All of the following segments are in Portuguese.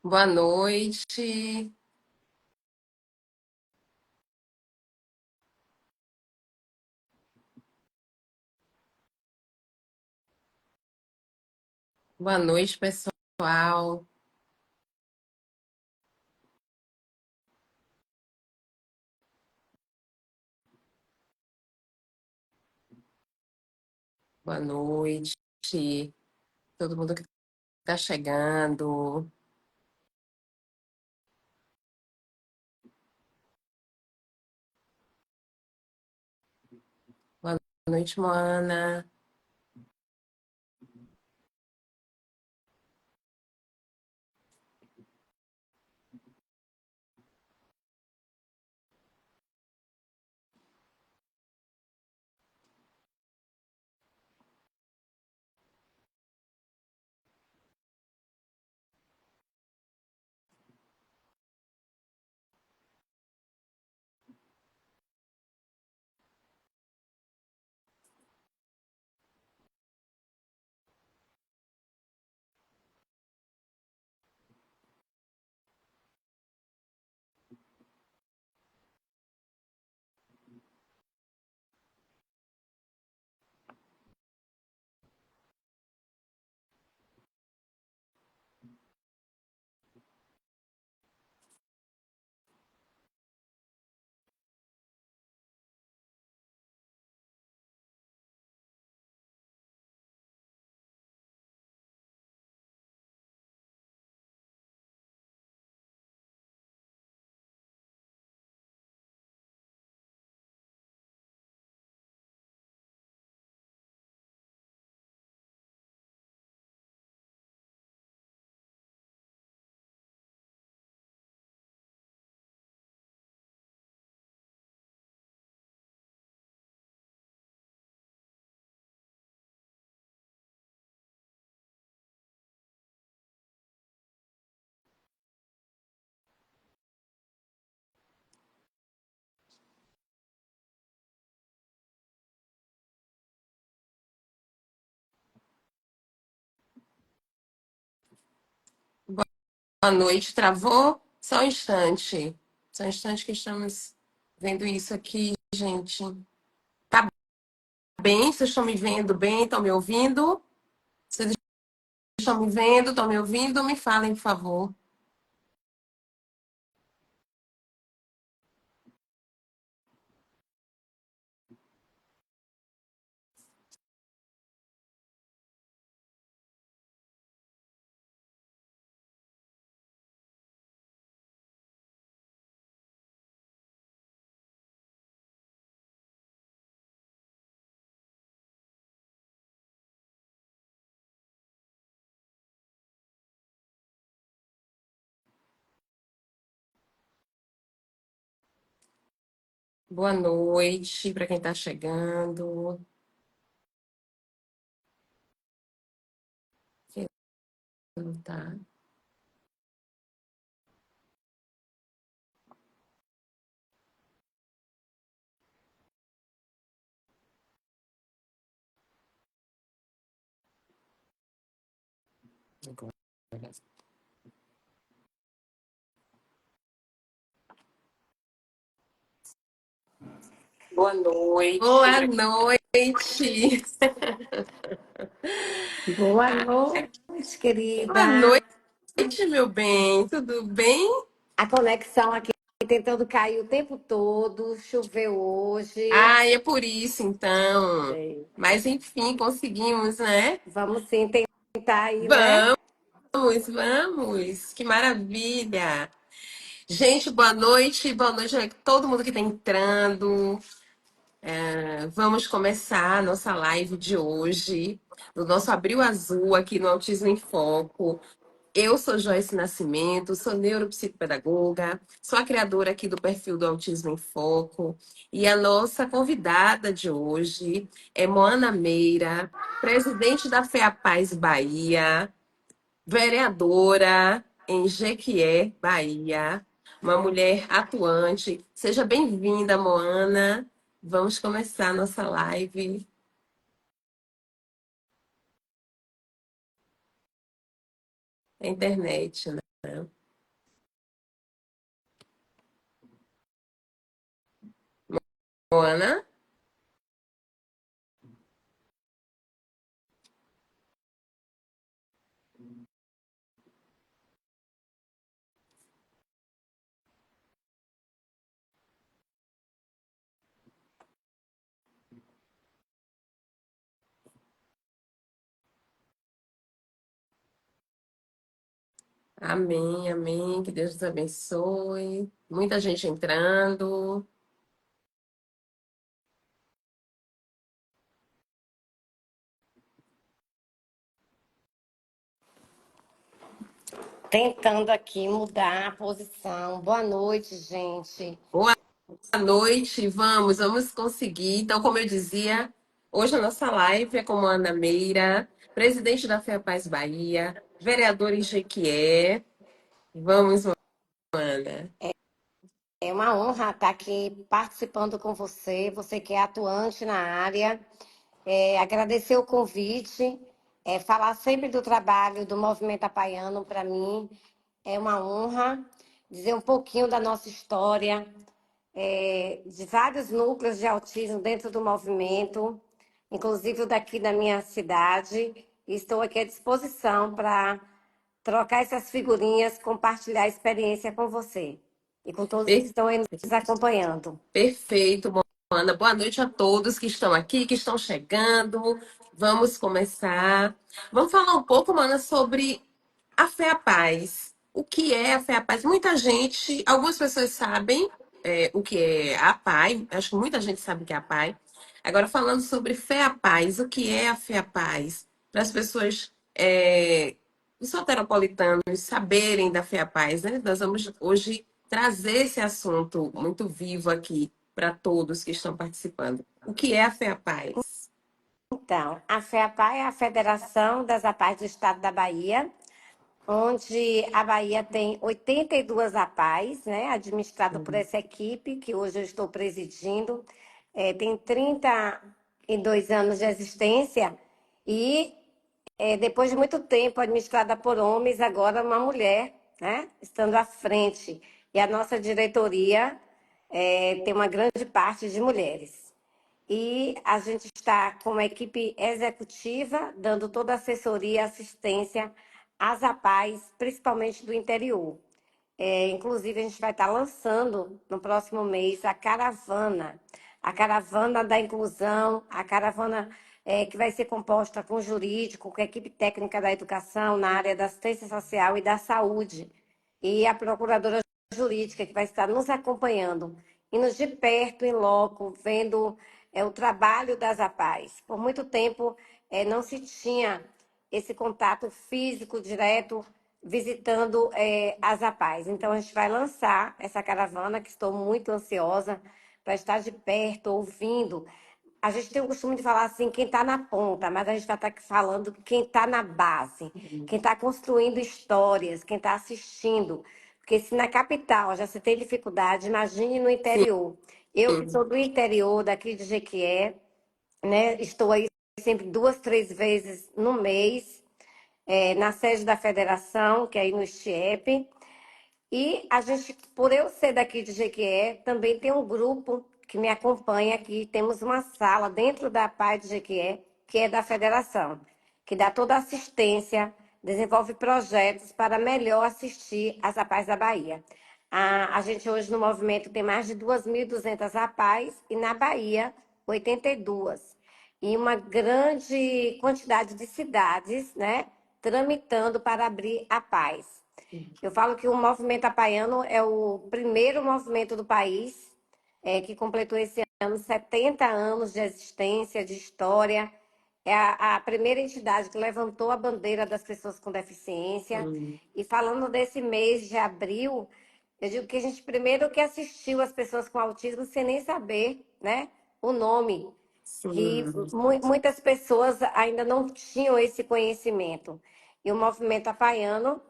Boa noite. Boa noite, pessoal. Boa noite. Todo mundo que está chegando. Boa noite, Moana. Boa noite. Travou? Só um instante. Só um instante que estamos vendo isso aqui, gente. Tá bem? Vocês estão me vendo bem? Estão me ouvindo? Vocês estão me vendo? Estão me ouvindo? Me falem, por favor. Boa noite para quem está chegando. Quem não tá? Agora. Boa noite. Boa noite. Boa noite, Boa querida. noite, meu bem. Tudo bem? A conexão aqui tentando cair o tempo todo, choveu hoje. Ah, é por isso, então. É, Mas enfim, conseguimos, né? vamos sim tentar aí, né? Vamos. Que maravilha. Gente, boa noite. Boa noite a todo mundo que está entrando. Vamos começar a nossa live de hoje, do nosso Abril Azul aqui no Autismo em Foco. Eu sou Joyce Nascimento, sou neuropsicopedagoga, sou a criadora aqui do perfil do Autismo em Foco. E a nossa convidada de hoje é Moana Meira, presidente da FEAPaz Bahia, vereadora em Jequié, Bahia, uma mulher atuante. Seja bem-vinda, Moana. Vamos começar a nossa live na internet, né? Moana? Amém, amém. Que Deus nos abençoe. Muita gente entrando. Tentando aqui mudar a posição. Boa noite, gente. Boa noite. Vamos conseguir. Então, como eu dizia, hoje a nossa live é com Ana Meira, presidente da FEAPAZ Bahia, vereadora em Jequié. Vamos, Ana. É uma honra estar aqui participando com você, você que é atuante na área. Agradecer o convite, falar sempre do trabalho do Movimento Apaiano, para mim é uma honra dizer um pouquinho da nossa história, de vários núcleos de autismo dentro do movimento, inclusive o daqui da minha cidade. E estou aqui à disposição para trocar essas figurinhas, compartilhar a experiência com você e com todos que Per- estão aí nos acompanhando. Perfeito, Ana. Boa noite a todos que estão aqui, que estão chegando. Vamos começar. Vamos falar um pouco, Mana, sobre a Fé à Paz. O que é a Fé à Paz? Muita gente, algumas pessoas sabem o que é a PAI, acho que muita gente sabe o que é a PAI. Agora, falando sobre Fé à Paz, o que é a Fé à Paz? Para as pessoas soteropolitanos saberem da Fé à Paz, né? Nós vamos hoje trazer esse assunto muito vivo aqui para todos que estão participando. O que é a Fé à Paz? Então, a FEAPAI é a Federação das APAES do Estado da Bahia, onde a Bahia tem 82 APAES, né, administrado por essa equipe, que hoje eu estou presidindo. Tem 32 anos de existência e, depois de muito tempo administrada por homens, agora uma mulher, né, estando à frente. E a nossa diretoria tem uma grande parte de mulheres. E a gente está com uma equipe executiva, dando toda a assessoria e assistência às APAES, principalmente do interior. Inclusive, a gente vai estar lançando no próximo mês a caravana da inclusão, a caravana que vai ser composta com jurídico, com a equipe técnica da educação, na área da assistência social e da saúde, e a procuradora jurídica, que vai estar nos acompanhando, indo de perto, em loco, vendo o trabalho das APAES. Por muito tempo, não se tinha esse contato físico direto visitando as APAES. Então, a gente vai lançar essa caravana, que estou muito ansiosa para estar de perto, ouvindo. A gente tem o costume de falar assim, quem está na ponta, mas a gente vai estar aqui falando quem está na base, quem está construindo histórias, quem está assistindo. Porque se na capital já se tem dificuldade, imagine no interior. Eu que sou do interior, daqui de Jequié, né, estou aí sempre 2, 3 vezes no mês, na sede da federação, que é aí no Estiepe. E a gente, por eu ser daqui de Jequié, também tem um grupo que me acompanha aqui. Temos uma sala dentro da PAI de Jequié, que é da federação, que dá toda a assistência, desenvolve projetos para melhor assistir as APAES da Bahia. A gente hoje no movimento tem mais de 2.200 APAES e na Bahia 82. E uma grande quantidade de cidades, né, tramitando para abrir a paz. Eu falo que o movimento apaiano é o primeiro movimento do país que completou esse ano 70 anos de existência, de história. É a primeira entidade que levantou a bandeira das pessoas com deficiência. E falando desse mês de abril, eu digo que a gente primeiro que assistiu as pessoas com autismo sem nem saber, né, o nome, que Sim. muitas pessoas ainda não tinham esse conhecimento. E o movimento apaiano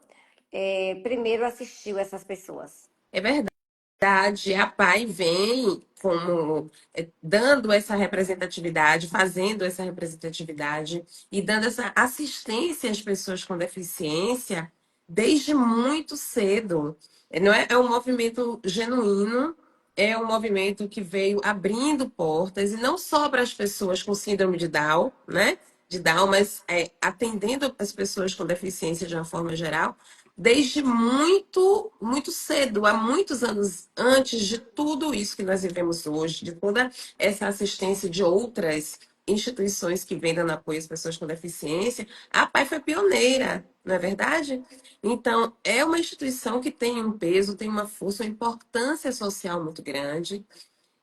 primeiro assistiu essas pessoas. É verdade, a PAI vem como dando essa representatividade, fazendo essa representatividade e dando essa assistência às pessoas com deficiência desde muito cedo. Não é, é um movimento genuíno, é um movimento que veio abrindo portas, e não só para as pessoas com síndrome de Down, né? De Down, mas atendendo as pessoas com deficiência de uma forma geral, desde muito, muito cedo, há muitos anos antes de tudo isso que nós vivemos hoje, de toda essa assistência de outras instituições que vêm dando apoio às pessoas com deficiência, a PAI foi pioneira, não é verdade? Então, é uma instituição que tem um peso, tem uma força, uma importância social muito grande.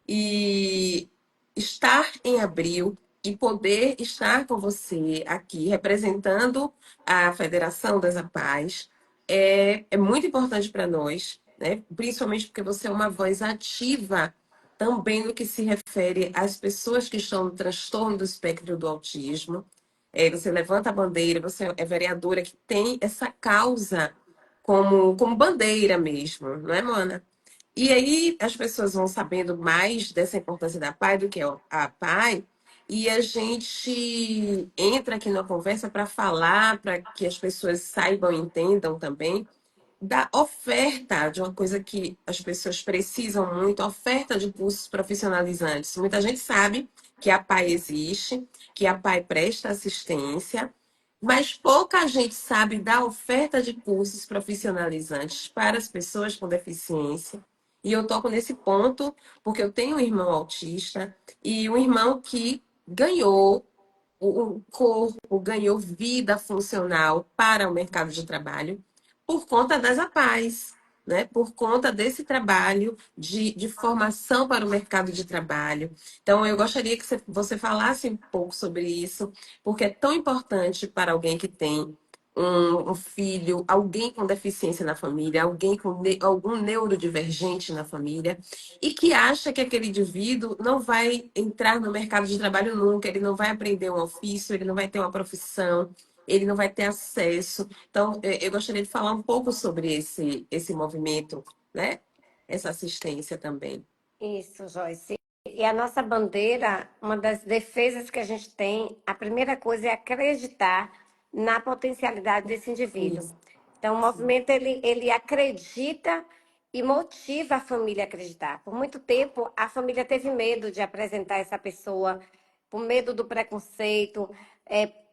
E estar em abril e poder estar com você aqui representando a Federação das APAES é muito importante para nós, né? Principalmente porque você é uma voz ativa também no que se refere às pessoas que estão no transtorno do espectro do autismo. Você levanta a bandeira, você é vereadora que tem essa causa como bandeira mesmo, não é, Mona? E aí as pessoas vão sabendo mais dessa importância da PAI do que a PAI, e a gente entra aqui na conversa para falar, para que as pessoas saibam e entendam também da oferta de uma coisa que as pessoas precisam muito, a oferta de cursos profissionalizantes. Muita gente sabe que a PAI existe, que a PAI presta assistência, mas pouca gente sabe da oferta de cursos profissionalizantes para as pessoas com deficiência. E eu toco nesse ponto porque eu tenho um irmão autista e um irmão que ganhou o corpo, ganhou vida funcional para o mercado de trabalho por conta das APAES, né? Por conta desse trabalho de formação para o mercado de trabalho. Então, eu gostaria que você falasse um pouco sobre isso, porque é tão importante para alguém que tem um filho, alguém com deficiência na família, alguém com algum neurodivergente na família, e que acha que aquele indivíduo não vai entrar no mercado de trabalho nunca, ele não vai aprender um ofício, ele não vai ter uma profissão, ele não vai ter acesso. Então, eu gostaria de falar um pouco sobre esse movimento, né? Essa assistência também. Isso, Joyce. E a nossa bandeira, uma das defesas que a gente tem, a primeira coisa é acreditar na potencialidade desse indivíduo. Isso. Então, o movimento, ele acredita e motiva a família a acreditar. Por muito tempo, a família teve medo de apresentar essa pessoa, por medo do preconceito,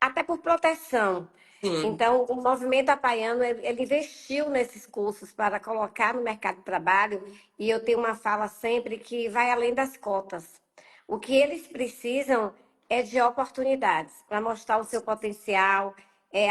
até por proteção. Sim, Então, o movimento apaiano, ele investiu nesses cursos para colocar no mercado de trabalho, e eu tenho uma fala sempre que vai além das cotas. O que eles precisam é de oportunidades para mostrar o seu potencial,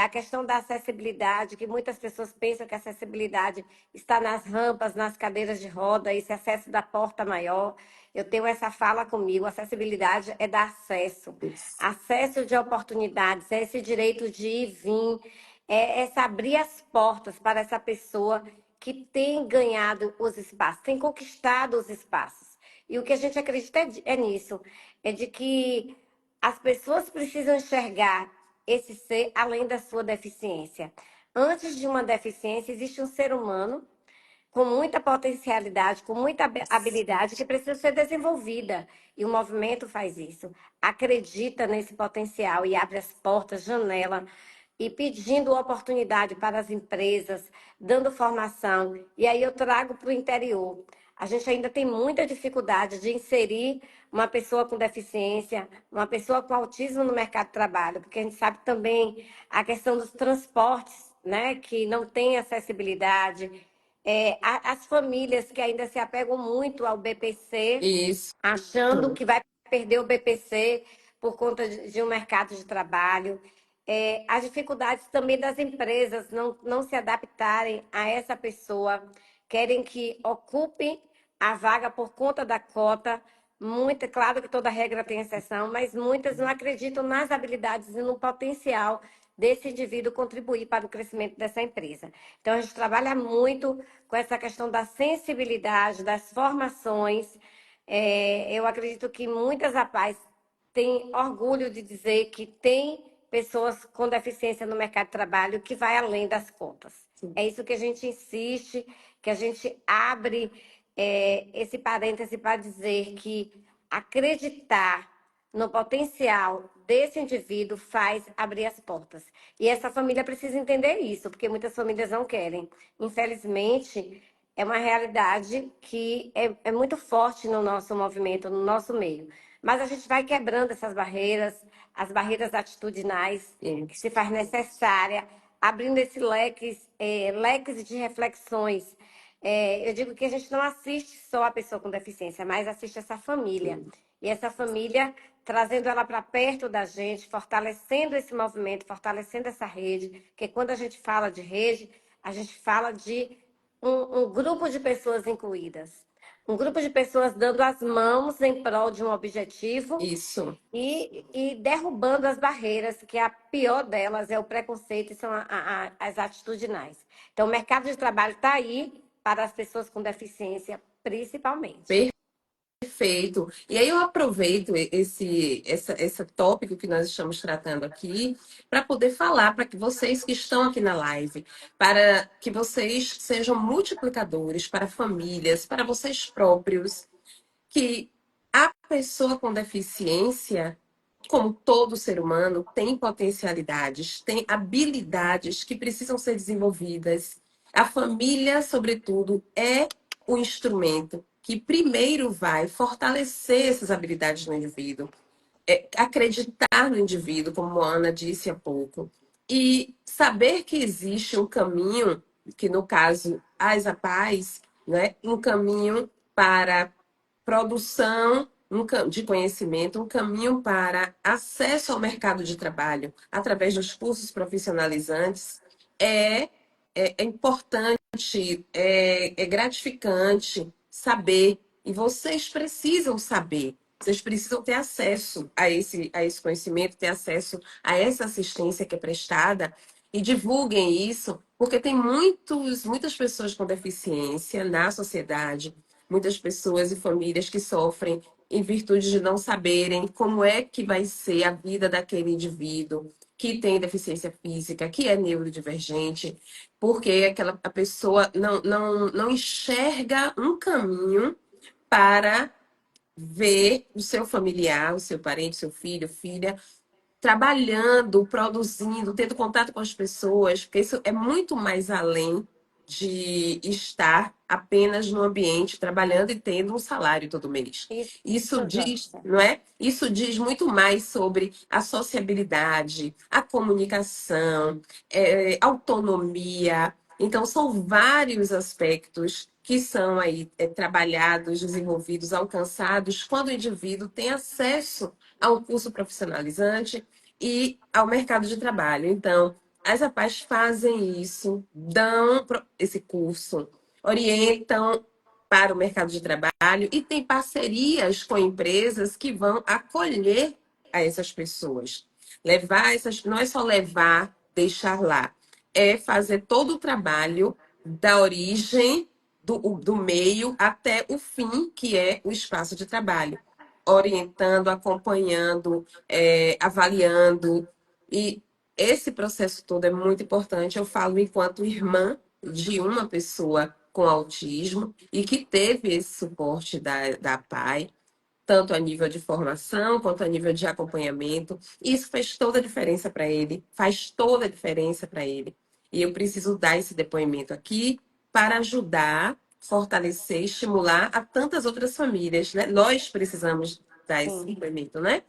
a questão da acessibilidade, que muitas pessoas pensam que a acessibilidade está nas rampas, nas cadeiras de roda, esse acesso da porta maior. Eu tenho essa fala comigo, acessibilidade é dar acesso. isso. Acesso de oportunidades, é esse direito de ir e vir, é essa abrir as portas para essa pessoa que tem ganhado os espaços, tem conquistado os espaços. E o que a gente acredita é nisso, é de que as pessoas precisam enxergar esse ser além da sua deficiência. Antes de uma deficiência, existe um ser humano com muita potencialidade, com muita habilidade que precisa ser desenvolvida. E o movimento faz isso. Acredita nesse potencial e abre as portas, janela, e pedindo oportunidade para as empresas, dando formação. E aí eu trago para o interior. A gente ainda tem muita dificuldade de inserir uma pessoa com deficiência, uma pessoa com autismo no mercado de trabalho, porque a gente sabe também a questão dos transportes, né, que não tem acessibilidade, as famílias que ainda se apegam muito ao BPC, Isso. achando que vai perder o BPC por conta de um mercado de trabalho. As dificuldades também das empresas não se adaptarem a essa pessoa, querem que ocupe a vaga por conta da cota. Muita, claro que toda regra tem exceção, mas muitas não acreditam nas habilidades e no potencial desse indivíduo contribuir para o crescimento dessa empresa. Então, a gente trabalha muito com essa questão da sensibilidade, das formações. Eu acredito que muitas APAES têm orgulho de dizer que tem pessoas com deficiência no mercado de trabalho que vai além das contas. É isso que a gente insiste, que a gente abre esse parêntese para dizer que acreditar no potencial desse indivíduo, faz abrir as portas. E essa família precisa entender isso, porque muitas famílias não querem. Infelizmente, é uma realidade que é muito forte no nosso movimento, no nosso meio. Mas a gente vai quebrando essas barreiras, as barreiras atitudinais, que se faz necessária, abrindo esse leques de reflexões. Eu digo que a gente não assiste só a pessoa com deficiência, mas assiste essa família. E essa família trazendo ela para perto da gente, fortalecendo esse movimento, fortalecendo essa rede, porque quando a gente fala de rede, a gente fala de um grupo de pessoas incluídas. Um grupo de pessoas dando as mãos em prol de um objetivo Isso. e derrubando as barreiras, que a pior delas é o preconceito e são as atitudinais. Então, o mercado de trabalho está aí para as pessoas com deficiência, principalmente. Perfeito. E aí eu aproveito esse tópico que nós estamos tratando aqui para poder falar para que vocês que estão aqui na live, para que vocês sejam multiplicadores para famílias, para vocês próprios, que a pessoa com deficiência, como todo ser humano, tem potencialidades, tem habilidades que precisam ser desenvolvidas. A família, sobretudo, é o instrumento que primeiro vai fortalecer essas habilidades no indivíduo, acreditar no indivíduo, como a Ana disse há pouco, e saber que existe um caminho, que no caso as APAES, né, um caminho para produção de conhecimento, um caminho para acesso ao mercado de trabalho através dos cursos profissionalizantes é, é importante, é gratificante saber, e vocês precisam saber. Vocês precisam ter acesso a esse conhecimento, ter acesso a essa assistência que é prestada e divulguem isso, porque tem muitas pessoas com deficiência na sociedade, muitas pessoas e famílias que sofrem em virtude de não saberem como é que vai ser a vida daquele indivíduo que tem deficiência física, que é neurodivergente, porque a pessoa não enxerga um caminho para ver o seu familiar, o seu parente, seu filho, filha, trabalhando, produzindo, tendo contato com as pessoas, porque isso é muito mais além de estar apenas no ambiente trabalhando e tendo um salário todo mês. Isso, Isso diz, Joyce. não é? Isso diz muito mais sobre a sociabilidade, a comunicação, autonomia. Então, são vários aspectos que são aí trabalhados, desenvolvidos, alcançados quando o indivíduo tem acesso a um curso profissionalizante e ao mercado de trabalho. Então, as APAES fazem isso, dão esse curso, orientam para o mercado de trabalho e tem parcerias com empresas que vão acolher a essas pessoas. Levar essas, não é só levar, deixar lá, é fazer todo o trabalho da origem do meio até o fim, que é o espaço de trabalho, orientando, acompanhando, avaliando. E esse processo todo é muito importante. Eu falo enquanto irmã de uma pessoa com autismo e que teve esse suporte da PAI, tanto a nível de formação quanto a nível de acompanhamento. Isso fez toda a diferença para ele, faz toda a diferença para ele. E eu preciso dar esse depoimento aqui para ajudar, fortalecer, estimular a tantas outras famílias, né? Nós precisamos dar esse Sim. depoimento, né?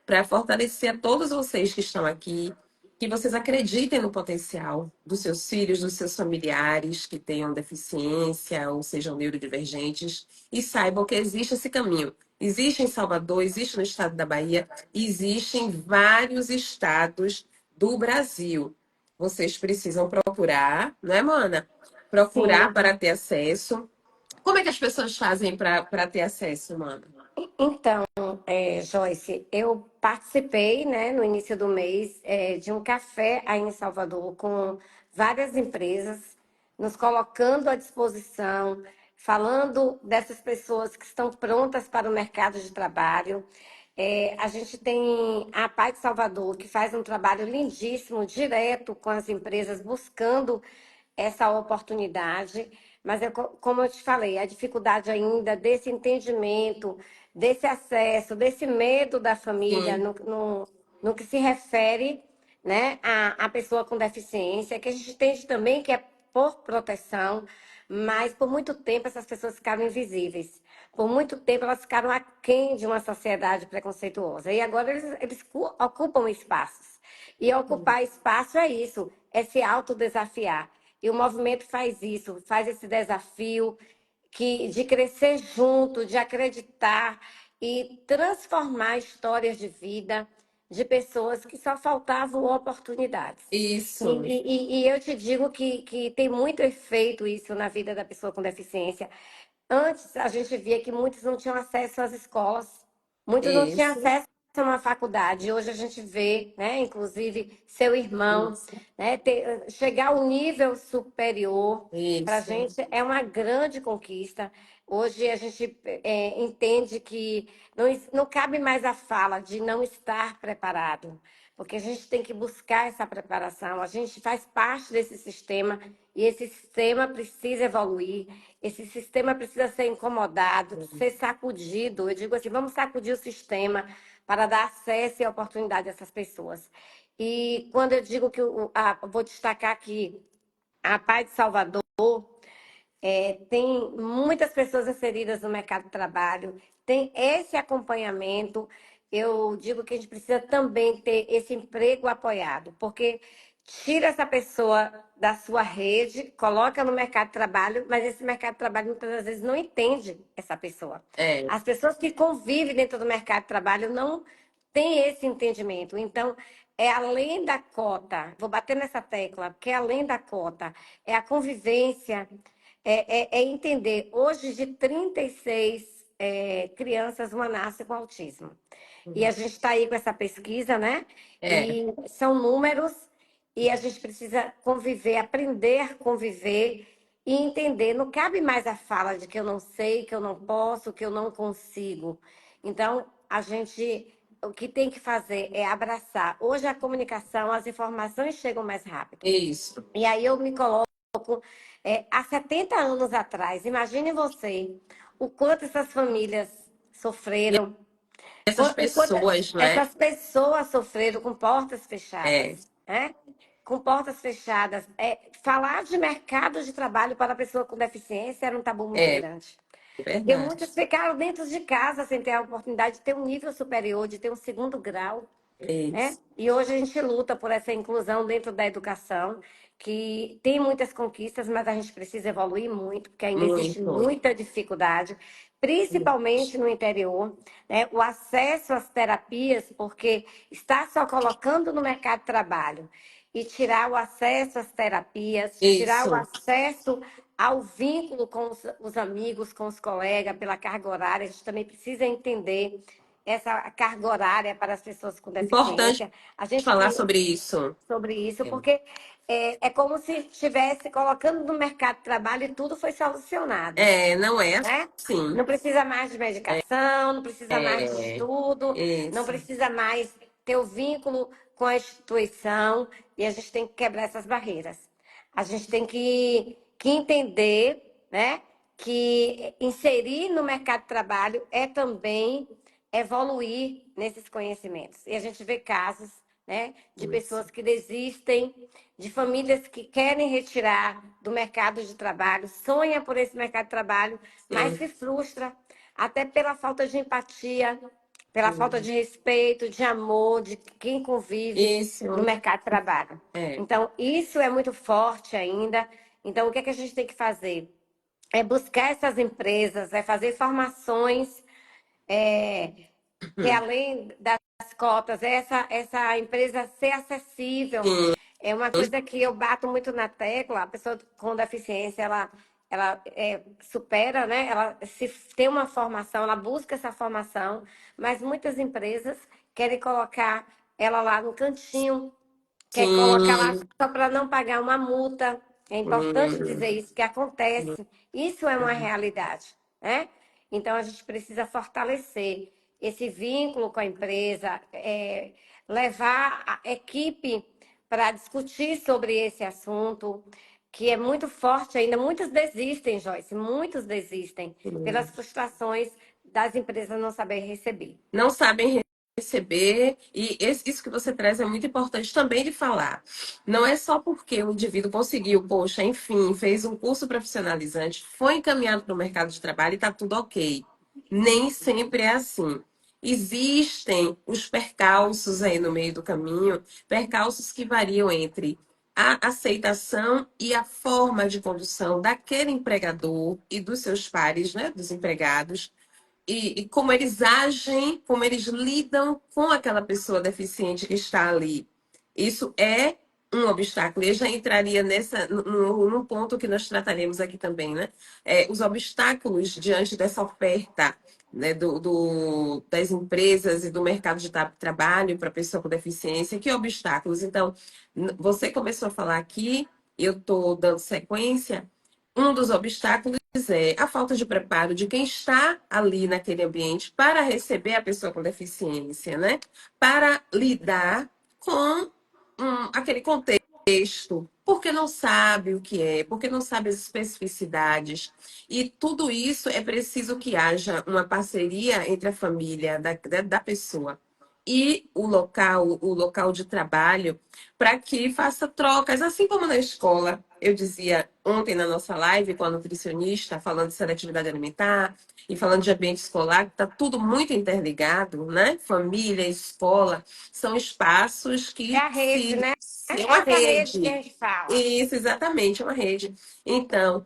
Para fortalecer a todos vocês que estão aqui, que vocês acreditem no potencial dos seus filhos, dos seus familiares que tenham deficiência ou sejam neurodivergentes e saibam que existe esse caminho. Existe em Salvador, existe no estado da Bahia, existe em vários estados do Brasil. Vocês precisam procurar, não é, Mana? Procurar Sim. para ter acesso. Como é que as pessoas fazem para ter acesso, Mana? Então, Joyce, eu participei, né, no início do mês, de um café aí em Salvador com várias empresas, nos colocando à disposição, falando dessas pessoas que estão prontas para o mercado de trabalho. A gente tem a Paz de Salvador, que faz um trabalho lindíssimo, direto com as empresas, buscando essa oportunidade. mas como eu te falei, a dificuldade ainda desse entendimento, desse acesso, desse medo da família Sim, no que se refere, né, à pessoa com deficiência, que a gente entende também que é por proteção, mas por muito tempo essas pessoas ficaram invisíveis. Por muito tempo elas ficaram aquém de uma sociedade preconceituosa. E agora eles ocupam espaços. E ocupar espaço é isso, é se autodesafiar. E o movimento faz isso, faz esse desafio de crescer junto, de acreditar e transformar histórias de vida de pessoas que só faltavam oportunidades. isso, E eu te digo que tem muito efeito isso na vida da pessoa com deficiência. Antes, a gente via que muitos não tinham acesso às escolas, muitos não tinham isso, acesso a uma faculdade. Hoje a gente vê, né, inclusive seu irmão, isso, né, chegar ao nível superior, para a isso, gente é uma grande conquista. Hoje a gente entende que não cabe mais a fala de não estar preparado, porque a gente tem que buscar essa preparação. A gente faz parte desse sistema e esse sistema precisa evoluir. Esse sistema precisa ser incomodado, ser sacudido. Eu digo assim, vamos sacudir o sistema para dar acesso e oportunidade a essas pessoas. E quando eu digo que vou destacar aqui a Paz de Salvador, tem muitas pessoas inseridas no mercado de trabalho, tem esse acompanhamento. Eu digo que a gente precisa também ter esse emprego apoiado, porque tira essa pessoa da sua rede, coloca no mercado de trabalho, mas esse mercado de trabalho muitas das vezes não entende essa pessoa. é, As pessoas que convivem dentro do mercado de trabalho não têm esse entendimento. Então, é além da cota, vou bater nessa tecla, porque é além da cota, é a convivência, é entender. Hoje, de 36 crianças, uma nasce com autismo. E a gente está aí com essa pesquisa, né? é, E são números, e a gente precisa conviver, aprender a conviver e entender. Não cabe mais a fala de que eu não sei, que eu não posso, que eu não consigo. Então, a gente. O que tem que fazer é abraçar. Hoje a comunicação, as informações chegam mais rápido. isso. E aí eu me coloco há 70 anos atrás. Imagine você o quanto essas famílias E sofreram, essas o quanto pessoas, né? essas pessoas sofreram com portas É, fechadas, né? Com portas fechadas. Falar de mercado de trabalho para a pessoa com deficiência era um tabu muito é grande. Porque verdade. muitos ficaram dentro de casa sem ter a oportunidade de ter um nível superior, de ter um segundo grau, né? Isso, E hoje a gente luta por essa inclusão dentro da educação, que tem muitas conquistas, mas a gente precisa evoluir muito, porque ainda existe muito. muita dificuldade, principalmente no interior, né? O acesso às terapias, porque está só colocando no mercado de trabalho e tirar o acesso às terapias, tirar o Isso. acesso ao vínculo com os amigos, com os colegas, pela carga horária, a gente também precisa entender essa carga horária para as pessoas com Importante deficiência. A gente falar sobre isso. sobre isso, porque é como se estivesse colocando no mercado de trabalho e tudo foi solucionado, Não é né? assim. Não precisa mais de medicação, não precisa mais de É, estudo, não isso, precisa mais ter o vínculo com a instituição, e a gente tem que quebrar essas barreiras. A gente tem que entender, né, que inserir no mercado de trabalho é também evoluir nesses conhecimentos. E a gente vê casos, né, de isso, pessoas que desistem, de famílias que querem retirar do mercado de trabalho, sonham por esse mercado de trabalho, mas sim, se frustra, até pela falta de empatia, pela falta sim. de respeito, de amor, de quem convive no Isso, mercado de trabalho. é. Então, isso é muito forte ainda. Então, o que é que a gente tem que fazer? É buscar essas empresas, é fazer formações, é, que Hum. além das cotas, essa empresa ser acessível. Sim, É uma coisa que eu bato muito na tecla, a pessoa com deficiência, ela supera, né? Ela se tem uma formação, ela busca essa formação, mas muitas empresas querem colocar ela lá no cantinho, quer colocar lá sim. só para não pagar uma multa. É importante dizer Hum, isso, que acontece. Isso é uma realidade, né? Então, a gente precisa fortalecer esse vínculo com a empresa, levar a equipe para discutir sobre esse assunto, que é muito forte ainda. Muitos desistem, Joyce, muitos desistem pelas frustrações das empresas não saber receber. Não sabem receber, e isso que você traz é muito importante também de falar. Não é só porque o indivíduo conseguiu, poxa, enfim, fez um curso profissionalizante, foi encaminhado para o mercado de trabalho e está tudo ok. Nem sempre é assim. Existem os percalços aí no meio do caminho, percalços que variam entre a aceitação e a forma de condução daquele empregador e dos seus pares, né, dos empregados, e como eles agem, como eles lidam com aquela pessoa deficiente que está ali. Isso é um obstáculo. Eu já entraria num ponto que nós trataremos aqui também, né? Os obstáculos diante dessa oferta, né, das empresas e do mercado de trabalho para pessoa com deficiência. Que obstáculos? Então, você começou a falar aqui, eu estou dando sequência. Um dos obstáculos é a falta de preparo de quem está ali naquele ambiente para receber a pessoa com deficiência, né? Para lidar com aquele contexto, porque não sabe o que é, porque não sabe as especificidades. E tudo isso é preciso que haja uma parceria entre a família da pessoa e o local de trabalho, para que faça trocas, assim como na escola. Eu dizia ontem na nossa live com a nutricionista, falando de seletividade alimentar e falando de ambiente escolar, que está tudo muito interligado, né? Família, escola, são espaços É que a rede, né? é uma Essa rede que a rede. gente fala. Isso, exatamente, é uma rede. Então,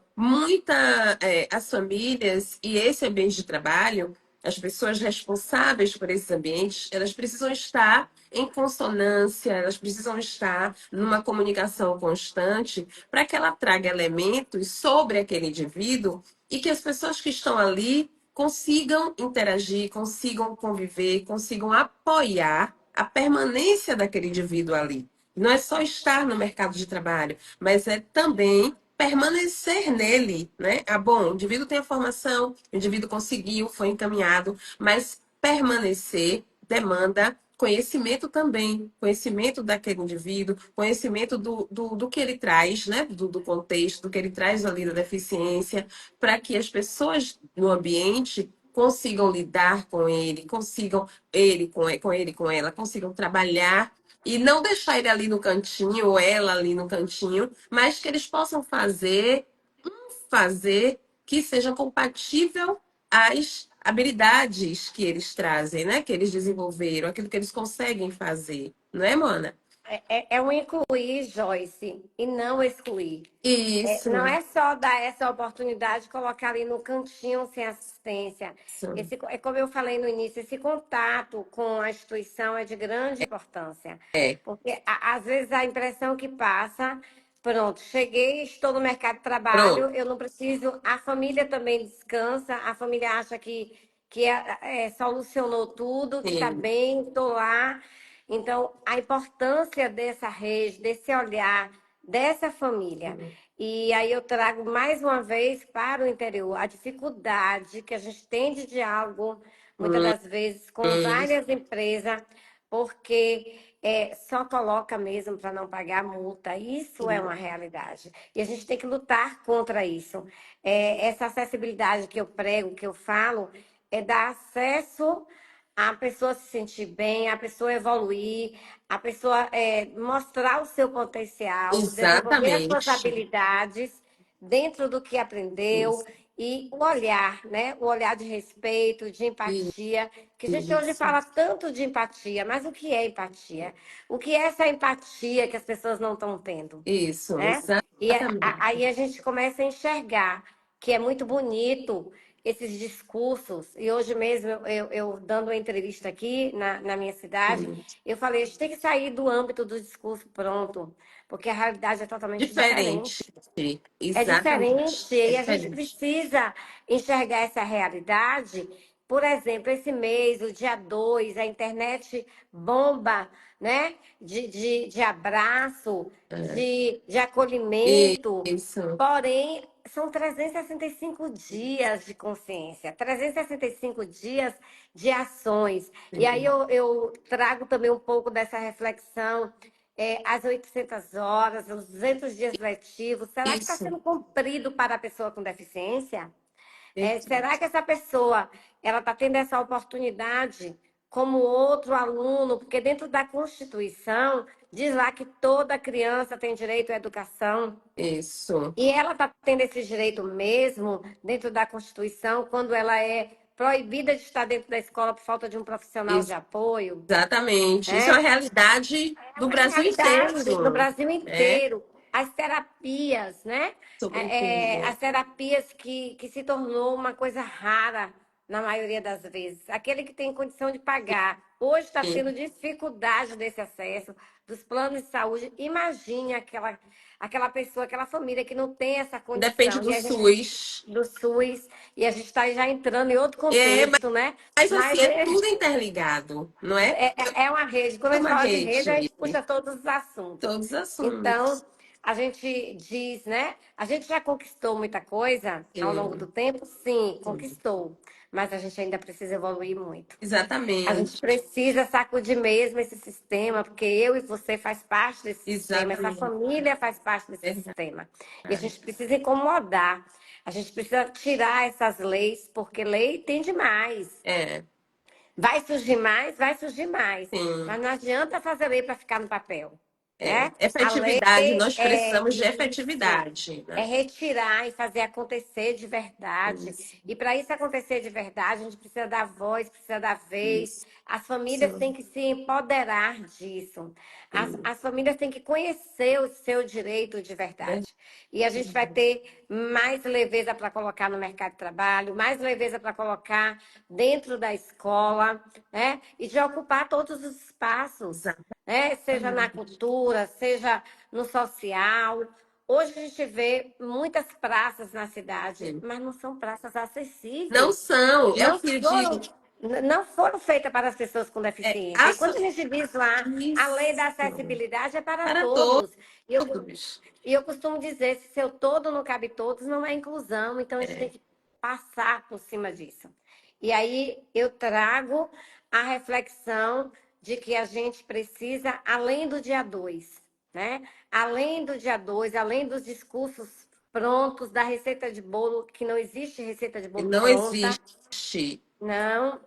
as famílias e esse ambiente de trabalho, as pessoas responsáveis por esses ambientes, elas precisam estar em consonância, elas precisam estar numa comunicação constante para que ela traga elementos sobre aquele indivíduo e que as pessoas que estão ali consigam interagir, consigam conviver, consigam apoiar a permanência daquele indivíduo ali. Não é só estar no mercado de trabalho, mas é também permanecer nele, né? Ah, bom, o indivíduo tem a formação, o indivíduo conseguiu, foi encaminhado, mas permanecer demanda conhecimento também, conhecimento daquele indivíduo, conhecimento do que ele traz, né? Do contexto, do que ele traz ali da deficiência, para que as pessoas no ambiente consigam lidar com ele, consigam com ela, consigam trabalhar e não deixar ele ali no cantinho ou ela ali no cantinho, mas que eles possam fazer que seja compatível às habilidades que eles trazem, né? Que eles desenvolveram, aquilo que eles conseguem fazer, não é, Mona? É um incluir, Joyce, e não excluir. Não Isso, é só dar essa oportunidade, colocar ali no cantinho sem assistência. isso. É como eu falei no início, esse contato com a instituição é de grande importância. É, Porque às vezes a impressão que passa, pronto, cheguei, estou no mercado de trabalho, pronto. eu não preciso, a família também descansa, a família acha que solucionou tudo, que está Sim. bem, estou lá. Então, a importância dessa rede, desse olhar, dessa família. E aí eu trago mais uma vez para o interior a dificuldade que a gente tem de diálogo, muitas Hum, das vezes, com hum, várias empresas, porque só coloca mesmo para não pagar multa. Isso é uma realidade. E a gente tem que lutar contra isso. Essa acessibilidade que eu prego, que eu falo, é dar acesso a pessoa se sentir bem, a pessoa evoluir, a pessoa mostrar o seu potencial, desenvolver as suas exatamente. habilidades dentro do que aprendeu Isso, e o olhar, né? O olhar de respeito, de empatia, que a gente hoje isso, fala tanto de empatia, mas o que é empatia? O que é essa empatia que as pessoas não estão tendo? isso, Né? E aí exatamente. a gente começa a enxergar que é muito bonito esses discursos. E hoje mesmo, eu dando uma entrevista aqui na minha cidade, eu falei, a gente tem que sair do âmbito do discurso pronto, porque a realidade é totalmente diferente. Diferente. É Exatamente. diferente É e a gente diferente. precisa enxergar essa realidade. Por exemplo, esse mês, o dia 2, a internet bomba, né? De abraço, de acolhimento. Isso. Porém, são 365 dias de consciência, 365 dias de ações. E aí eu trago também um pouco dessa reflexão as 800 horas, os 200 dias letivos, será que está Isso, sendo cumprido para a pessoa com deficiência? Será perfeito. que essa pessoa ela está tendo essa oportunidade como outro aluno? Porque dentro da Constituição diz lá que toda criança tem direito à educação. Isso, E ela está tendo esse direito mesmo dentro da Constituição quando ela é proibida de estar dentro da escola por falta de um profissional de apoio, exatamente. Isso é né? uma realidade É do uma Brasil realidade no inteiro, Brasil né? inteiro. As terapias, né? Sobretudo. As terapias que se tornou uma coisa rara na maioria das vezes. Aquele que tem condição de pagar. Hoje está tendo dificuldade desse acesso dos planos de saúde. Imagine aquela pessoa, aquela família que não tem essa Depende condição. do E a gente, SUS. do SUS, e a gente está já entrando em outro É, contexto, né? mas assim, Mas é tudo interligado, não é? é uma rede. Quando É a gente uma fala de rede, a rede, gente puxa todos os assuntos. todos os assuntos. Então, a gente diz, né? A gente já conquistou muita coisa ao longo do Sim, tempo? Sim, sim. conquistou. Mas a gente ainda precisa evoluir muito. A gente Exatamente, precisa sacudir mesmo esse sistema, porque eu e você faz parte desse sistema, essa exatamente. família faz parte desse Verdade. sistema. E a gente precisa incomodar. A gente precisa tirar essas leis, porque lei tem demais. É, Vai surgir mais, vai surgir mais. sim. Mas não adianta fazer lei para ficar no papel, né? A lei Efetividade, nós é precisamos de isso, efetividade, é né? retirar e fazer acontecer de verdade. Isso, E para isso acontecer de verdade, a gente precisa dar voz, precisa dar vez. isso, As famílias isso, têm que se empoderar disso. sim. As famílias têm que conhecer o seu direito de Verdade. verdade. E a gente vai ter mais leveza para colocar no mercado de trabalho, mais leveza para colocar dentro da escola, né? E de ocupar todos os espaços, né? Seja na Exatamente. cultura, seja no social. Hoje a gente vê muitas praças na cidade, Sim. mas não são praças Não acessíveis. são, é o Não que eu foram, digo, não foram feitas para as pessoas com é deficiência. E quando a gente diz lá, a lei da isso acessibilidade é para para todos. todos. E eu costumo dizer, se seu todo não cabe todos, não é inclusão. Então a gente tem É, que passar por cima disso. E aí eu trago a reflexão de que a gente precisa, além do dia 2, né? Além do dia 2, além dos discursos prontos, da receita de bolo, que não existe receita de e bolo não pronta, existe. não.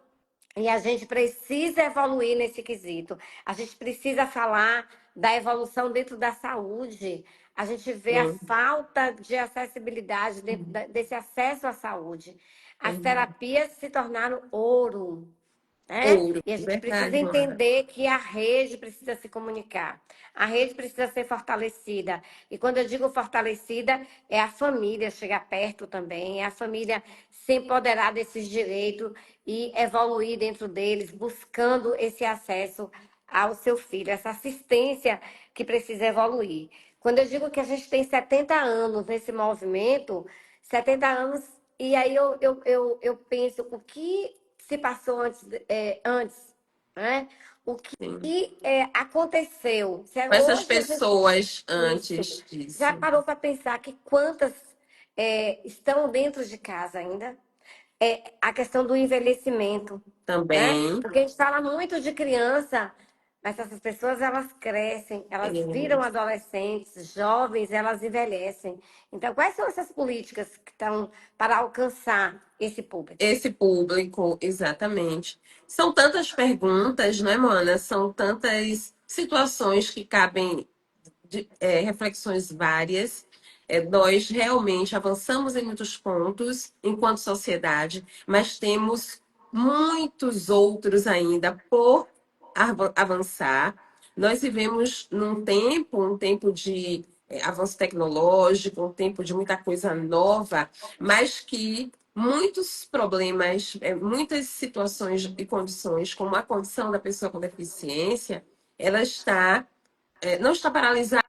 E a gente precisa evoluir nesse quesito. A gente precisa falar da evolução dentro da saúde. A gente vê a Sim, falta de acessibilidade desse acesso à saúde. As verdade. terapias se tornaram ouro, né? Ouro, E a gente precisa verdade, Mara. entender que a rede precisa se comunicar. A rede precisa ser fortalecida. E quando eu digo fortalecida, é a família chegar perto também, é a família se empoderar desses direitos e evoluir dentro deles, buscando esse acesso ao seu filho, essa assistência que precisa evoluir. Quando eu digo que a gente tem 70 anos nesse movimento, 70 anos, e aí eu penso o que se passou antes, né? O Sim. que aconteceu? Com essas Hoje a gente pessoas isso. antes Já disso parou para pensar que quantas estão dentro de casa ainda? A questão do envelhecimento, né? também. Porque a gente fala muito de criança, mas essas pessoas elas crescem, elas viram É, adolescentes, jovens, elas envelhecem. Então, quais são essas políticas que estão para alcançar esse público? esse público, exatamente. São tantas perguntas, né, Mona? São tantas situações que cabem reflexões várias. Nós realmente avançamos em muitos pontos enquanto sociedade, mas temos muitos outros ainda por avançar. Nós vivemos um tempo de avanço tecnológico, um tempo de muita coisa nova, mas que muitos problemas, muitas situações e condições, como a condição da pessoa com deficiência, ela está não está paralisada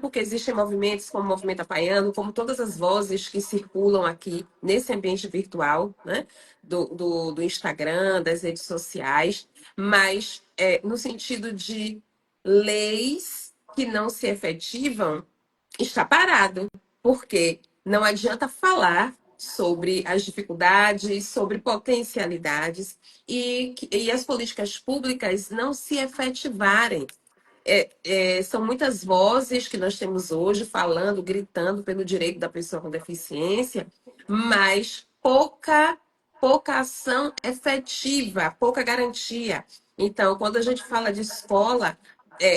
porque existem movimentos como o Movimento Apaiano, como todas as vozes que circulam aqui nesse ambiente virtual, né? Do Instagram, das redes sociais, mas no sentido de leis que não se efetivam, está parado, porque não adianta falar sobre as dificuldades, sobre potencialidades e as políticas públicas não se efetivarem. São muitas vozes que nós temos hoje falando, gritando pelo direito da pessoa com deficiência, mas pouca ação efetiva, pouca garantia. Então, quando a gente fala de escola,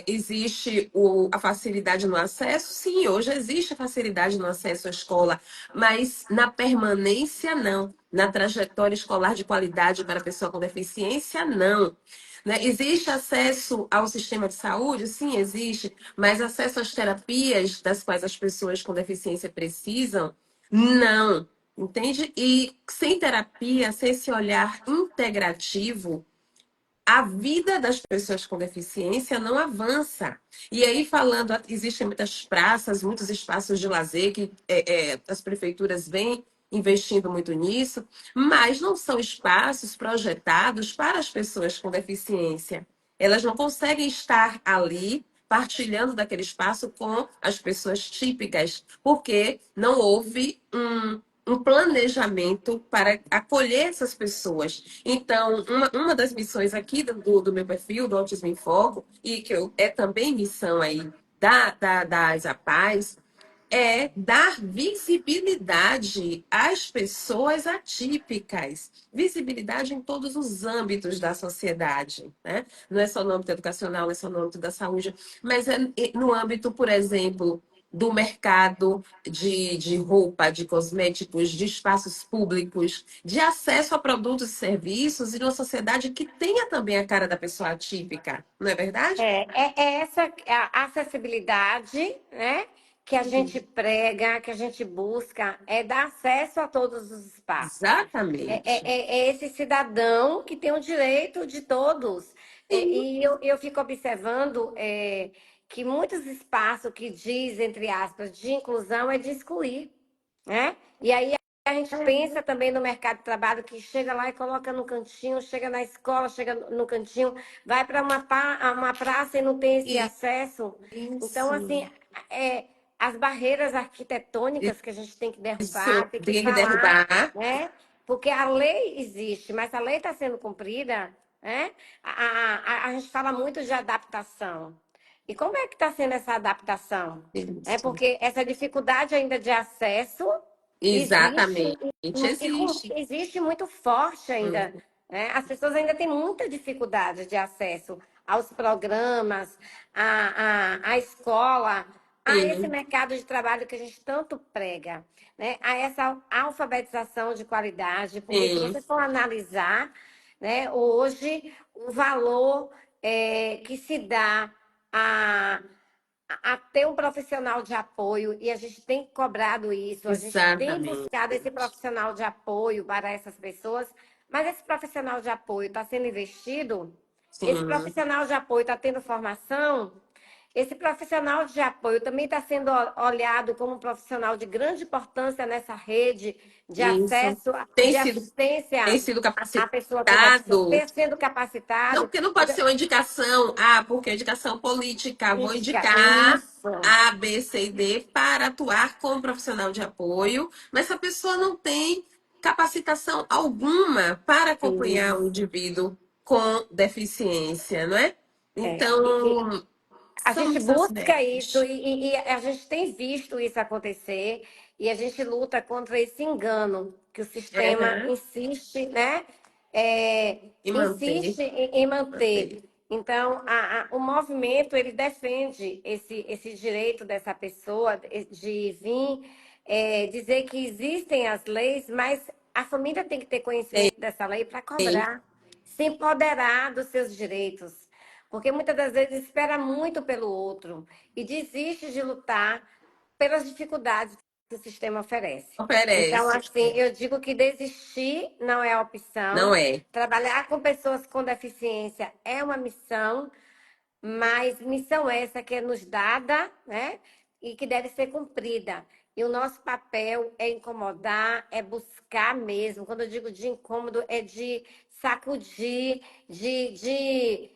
existe a facilidade no acesso? Sim, hoje existe a facilidade no acesso à escola, mas na permanência, não. Na trajetória escolar de qualidade para a pessoa com deficiência, não. Né? Existe acesso ao sistema de saúde? Sim, existe, mas acesso às terapias das quais as pessoas com deficiência precisam? Não. Entende? E sem terapia, sem esse olhar integrativo, a vida das pessoas com deficiência não avança. E aí, falando, existem muitas praças, muitos espaços de lazer que as prefeituras vêm investindo muito nisso, mas não são espaços projetados para as pessoas com deficiência. Elas não conseguem estar ali partilhando daquele espaço com as pessoas típicas, porque não houve um planejamento para acolher essas pessoas. Então, uma das missões aqui do meu perfil, do Autismo em Foco, e que é também missão aí das APAES, é dar visibilidade às pessoas atípicas, visibilidade em todos os âmbitos da sociedade, né? Não é só no âmbito educacional, não é só no âmbito da saúde, mas é no âmbito, por exemplo, do mercado de roupa, de cosméticos, de espaços públicos, de acesso a produtos e serviços e numa sociedade que tenha também a cara da pessoa atípica, não é verdade? É essa a acessibilidade, né, que a gente prega, que a gente busca, é dar acesso a todos os espaços. Exatamente. É esse cidadão que tem o direito de todos. Sim, E eu fico observando que muitos espaços que diz, entre aspas, de inclusão é de excluir, né? E aí a gente pensa também no mercado de trabalho que chega lá e coloca no cantinho, chega na escola, chega no cantinho, vai para uma praça e não tem esse acesso. Então, assim, isso. é, as barreiras arquitetônicas que a gente tem que derrubar, Isso tem que tem que falar, derrubar. né? Porque a lei existe, mas a lei está sendo cumprida, né? A gente fala muito de adaptação. E como é que está sendo essa adaptação? É Isso. porque essa dificuldade ainda de acesso existe Exatamente. Existe. existe muito forte ainda, Hum, né? As pessoas ainda têm muita dificuldade de acesso aos programas, à escola, a esse sim, mercado de trabalho que a gente tanto prega, né? A essa alfabetização de qualidade, porque se sim. você for analisar, né, hoje o valor que se dá a ter um profissional de apoio, e a gente tem cobrado isso, a gente tem Exatamente. buscado esse profissional de apoio para essas pessoas, mas esse profissional de apoio está sendo investido, esse Sim, profissional de apoio está tendo formação, esse profissional de apoio também está sendo olhado como um profissional de grande importância nessa rede de isso. acesso, Tem de sido, tem assistência sido à pessoa com deficiência, capacitado. sendo Não, capacitado. porque não pode ser uma indicação. Ah, porque é indicação política. Vou Política, indicar isso, A, B, C e D para atuar como profissional de apoio, mas se a pessoa não tem capacitação alguma para acompanhar o isso. indivíduo com deficiência, não é? É. E Então, a são gente muitos busca isso aspectos. e a gente tem visto isso acontecer e a gente luta contra esse engano que o sistema Aham. insiste, né? É, E manter, insiste em manter. manter. Então, o movimento ele defende esse direito dessa pessoa de vir dizer que existem as leis, mas a família tem que ter conhecimento dessa lei para Tem, cobrar, se empoderar dos seus direitos. Porque muitas das vezes espera muito pelo outro e desiste de lutar pelas dificuldades que o sistema oferece. Então, oferece. assim, eu digo que desistir não é Não opção. é. Trabalhar com pessoas com deficiência é uma missão, mas missão essa que é nos dada, né? E que deve ser cumprida. E o nosso papel é incomodar, é buscar mesmo. Quando eu digo de incômodo, é de sacudir, de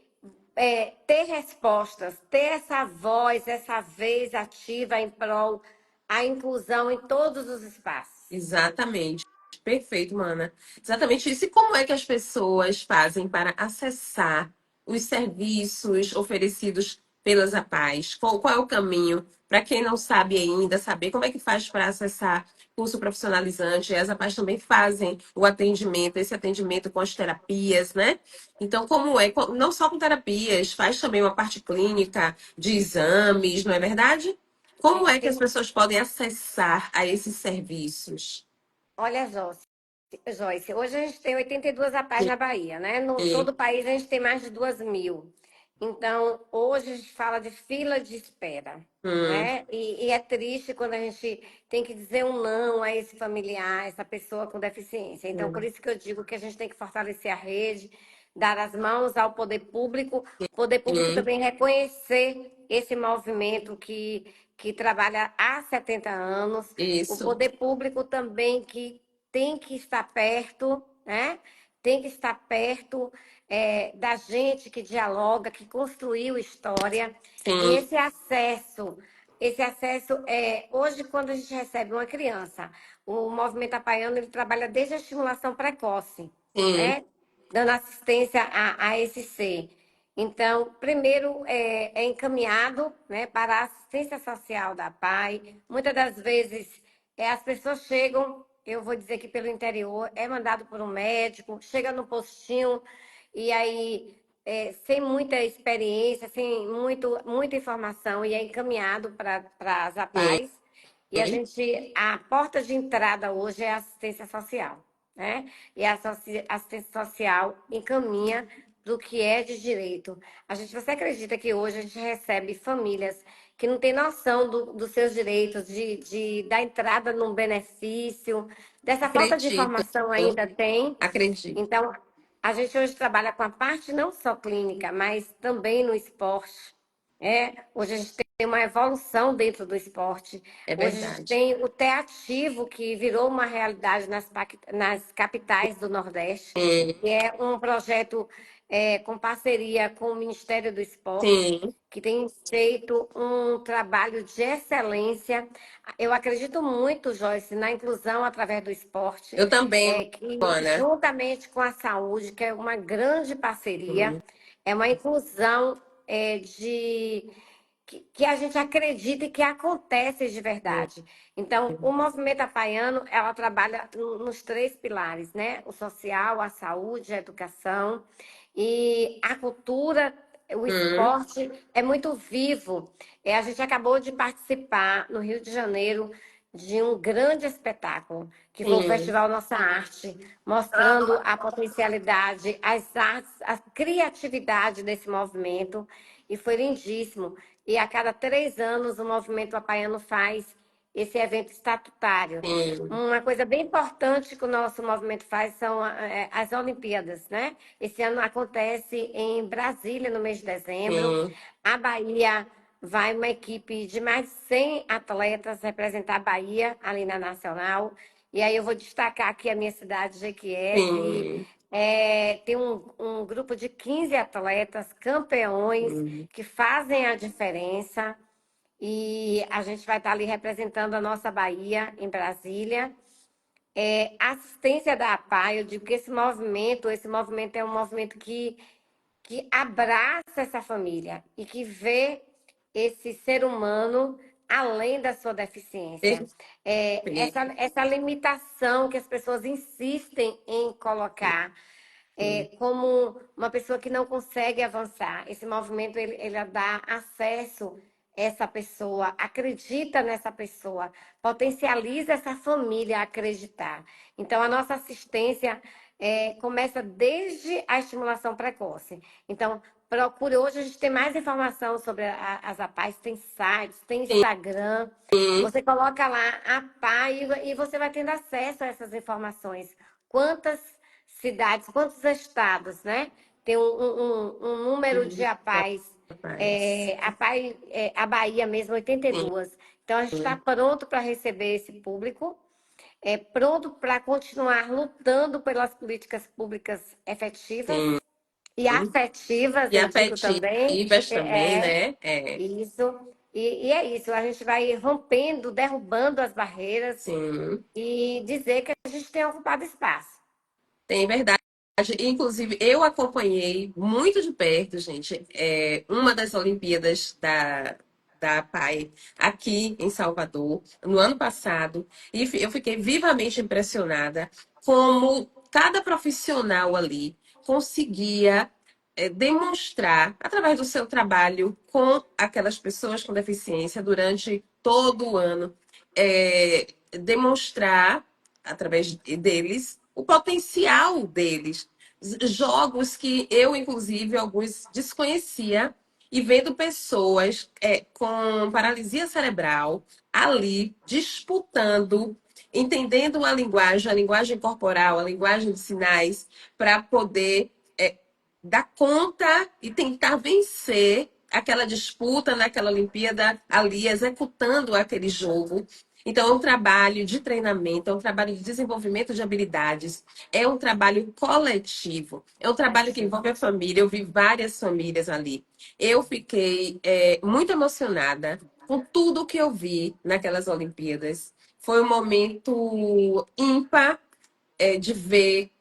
ter respostas, ter essa voz, essa vez ativa em prol a inclusão em todos os espaços. Exatamente. Perfeito, Mana. Exatamente isso. E como é que as pessoas fazem para acessar os serviços oferecidos pelas APAES? Qual é o caminho? Para quem não sabe ainda, saber como é que faz para acessar curso profissionalizante. As APAES também fazem o atendimento, esse atendimento com as terapias, né? Então, como é? Não só com terapias, faz também uma parte clínica de exames, não é verdade? Como é que as Tem, pessoas podem acessar a esses serviços? olha, Joyce, hoje a gente tem 82 APAES na Bahia, né? No todo Sim, o país a gente tem mais de 2.000. Então, hoje a gente fala de fila de espera, hum, né? E é triste quando a gente tem que dizer um não a esse familiar, essa pessoa com deficiência. Então, por hum, isso que eu digo que a gente tem que fortalecer a rede, dar as mãos ao poder público sim, também reconhecer esse movimento que trabalha há 70 anos, o isso, poder público também que tem que estar perto, né? Tem que estar perto da gente que dialoga, que construiu história. E sim, esse acesso hoje, quando a gente recebe uma criança, o Movimento Apaiano ele trabalha desde a estimulação precoce, sim, né? Dando assistência a esse ser. Então, primeiro é encaminhado, né, para a assistência social da PAI. Muitas das vezes as pessoas chegam, eu vou dizer que pelo interior, é mandado por um médico, chega no postinho e aí, sem muita experiência, sem muita informação, e é encaminhado para as sim, APAES. E a porta de entrada hoje é a assistência social, né? E a assistência social encaminha do que é de direito. Você acredita que hoje a gente recebe famílias que não têm noção dos seus direitos, da entrada num benefício, dessa falta de acredito, informação ainda tem? acredito. Então, a gente hoje trabalha com a parte não só clínica, mas também no esporte. Hoje a gente tem uma evolução dentro do esporte. É Hoje a gente verdade. tem o Teativo, que virou uma realidade nas capitais do Nordeste, Sim, que é um projeto com parceria com o Ministério do Esporte, sim. que tem feito um trabalho de excelência. Eu acredito muito, Joyce, na inclusão através do esporte, Eu também, que Luana. juntamente com a saúde, que é uma grande parceria, Hum, é uma inclusão de que a gente acredita e que acontece de hum, verdade. Então, o movimento apaiano, ela trabalha nos três pilares, né? O social, a saúde, a educação e a cultura, o hum, esporte é muito vivo. A gente acabou de participar no Rio de Janeiro de um grande espetáculo, que foi o sim. Festival Nossa Arte, mostrando a potencialidade, as artes, a criatividade desse movimento, e foi lindíssimo. E a cada 3 anos o movimento apaiano faz esse evento estatutário. Sim, Uma coisa bem importante que o nosso movimento faz são as Olimpíadas, né? Esse ano acontece em Brasília, no mês de dezembro. sim, A Bahia vai uma equipe de mais de 100 atletas representar a Bahia ali na Nacional. E aí eu vou destacar aqui a minha cidade, Jequié, que sim, tem um grupo de 15 atletas campeões sim, que fazem a diferença. E a gente vai estar ali representando a nossa Bahia em Brasília. Assistência da APAI, eu digo que esse movimento é um movimento que abraça essa família e que vê esse ser humano além da sua deficiência. perfeito. Essa limitação que as pessoas insistem em colocar Sim, como uma pessoa que não consegue avançar. Esse movimento ele dá acesso a essa pessoa, acredita nessa pessoa, potencializa essa família a acreditar. Então, a nossa assistência começa desde a estimulação precoce. Então, procure. Hoje a gente tem mais informação sobre as APAES, tem sites, tem Instagram. sim, Você coloca lá a APAE e você vai tendo acesso a essas informações. Quantas cidades, quantos estados, né? Tem um número de sim, APAES. rapaz. A Bahia mesmo, Sim, 82. Então, a gente está sim, pronto para receber esse público, pronto para continuar lutando pelas políticas públicas efetivas sim. e afetivas, E eu digo também. afetivas também, É né? É, isso. E é isso, a gente vai rompendo, derrubando as barreiras sim. e dizer que a gente tem ocupado espaço. Tem verdade. Inclusive, eu acompanhei muito de perto, gente, uma das Olimpíadas da PAI aqui em Salvador, no ano passado, e eu fiquei vivamente impressionada como cada profissional ali conseguia demonstrar, através do seu trabalho com aquelas pessoas com deficiência durante todo o ano, demonstrar, através deles, o potencial deles. Jogos que eu, inclusive, alguns desconhecia, e vendo pessoas com paralisia cerebral ali disputando, entendendo a linguagem corporal, a linguagem de sinais, para poder dar conta e tentar vencer aquela disputa naquela Olimpíada ali, executando aquele jogo. Então, é um trabalho de treinamento, é um trabalho de desenvolvimento de habilidades, é um trabalho coletivo, é um trabalho que envolve a família. Eu vi várias famílias ali. Eu fiquei muito emocionada com tudo que eu vi naquelas Olimpíadas. Foi um momento ímpar de ver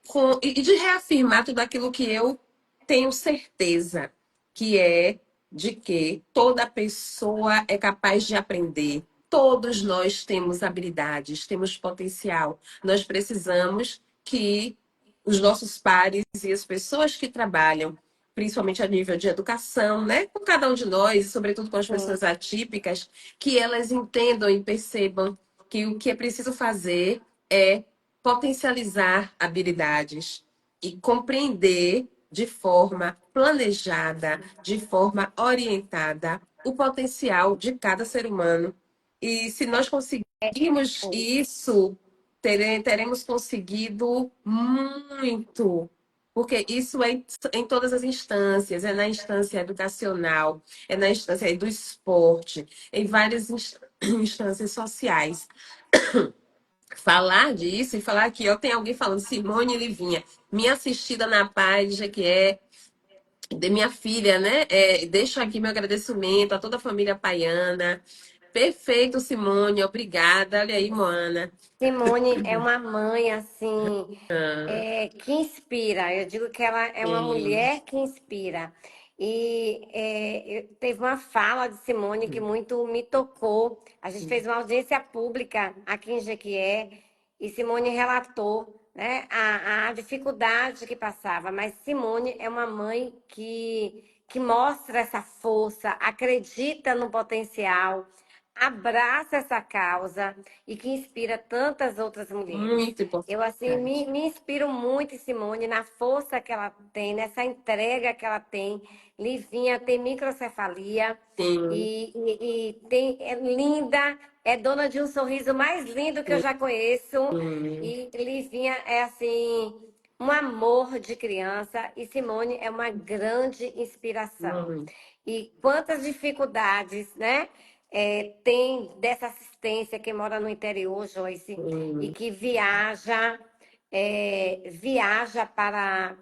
e de reafirmar tudo aquilo que eu tenho certeza, que é de que toda pessoa é capaz de aprender. Todos nós temos habilidades, temos potencial. Nós precisamos que os nossos pares e as pessoas que trabalham, principalmente a nível de educação, né, com cada um de nós, e sobretudo com as Sim. pessoas atípicas, que elas entendam e percebam que o que é preciso fazer é potencializar habilidades e compreender de forma planejada, de forma orientada, o potencial de cada ser humano. E se nós conseguirmos isso, teremos conseguido muito. Porque isso é em todas as instâncias, é na instância educacional, é na instância do esporte, em várias instâncias sociais. Falar disso e falar que eu tenho alguém falando, Simone Livinha, minha assistida na página, que é de minha filha, né? Deixo aqui meu agradecimento a toda a família paiana. Perfeito, Simone, obrigada. Olha aí, Moana. Simone é uma mãe, assim, que inspira. Eu digo que ela é uma Sim. mulher que inspira. E teve uma fala de Simone que muito me tocou. A gente fez uma audiência pública aqui em Jequié e Simone relatou, né, a dificuldade que passava. Mas Simone é uma mãe que mostra essa força, acredita no potencial, abraça essa causa e que inspira tantas outras mulheres. Muito Eu, assim, importante. me inspiro muito em Simone, na força que ela tem, nessa entrega que ela tem. Livinha tem microcefalia Sim, e é linda, é dona de um sorriso mais lindo que eu já conheço. sim, E Livinha é, assim, um amor de criança. E Simone é uma grande inspiração. muito, E quantas dificuldades, né? Tem dessa assistência que mora no interior, Joyce, e sim, que viaja para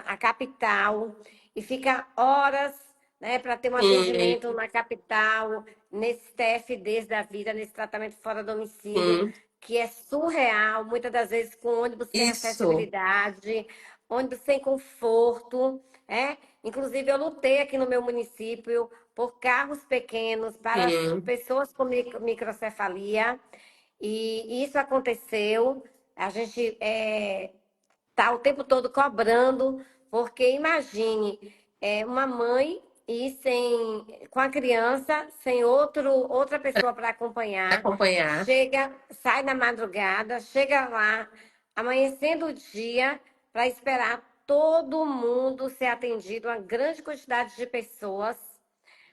a capital e fica horas, né, para ter um sim, atendimento na capital, nesses TFDs da vida, nesse tratamento fora do domicílio, sim. que é surreal, muitas das vezes com ônibus sem Isso, acessibilidade, ônibus sem conforto, né? Inclusive, eu lutei aqui no meu município por carros pequenos para as sim, pessoas com microcefalia, e isso aconteceu. A gente está o tempo todo cobrando, porque imagine uma mãe ir com a criança, sem outra pessoa para acompanhar, acompanhar. sai na madrugada, chega lá, amanhecendo o dia, para esperar todo mundo ser atendido, uma grande quantidade de pessoas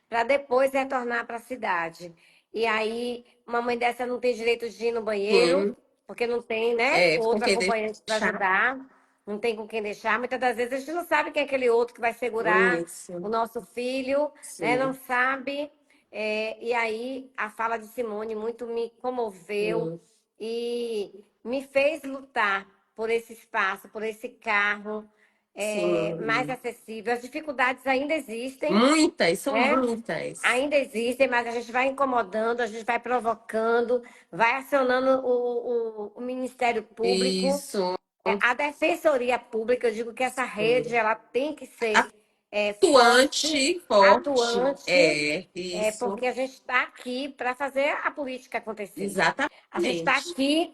para depois retornar para a cidade. E aí, uma mãe dessa não tem direito de ir no banheiro, Sim, porque não tem, né, com outro quem acompanhante para deixar. ajudar, não tem com quem deixar. Muitas das vezes a gente não sabe quem é aquele outro que vai segurar o Isso, nosso filho, né, não sim, sabe. E aí, a fala de Simone muito me comoveu sim, e me fez lutar por esse espaço, por esse carro mais sim. acessível. As dificuldades ainda existem, Muitas, são né? muitas. Ainda existem, mas a gente vai incomodando, a gente vai provocando, vai acionando o Ministério Público Isso, A Defensoria Pública, eu digo que essa rede ela tem que ser forte, atuante, forte. atuante, Isso. porque a gente está aqui para fazer a política acontecer. A gente está Exatamente. aqui,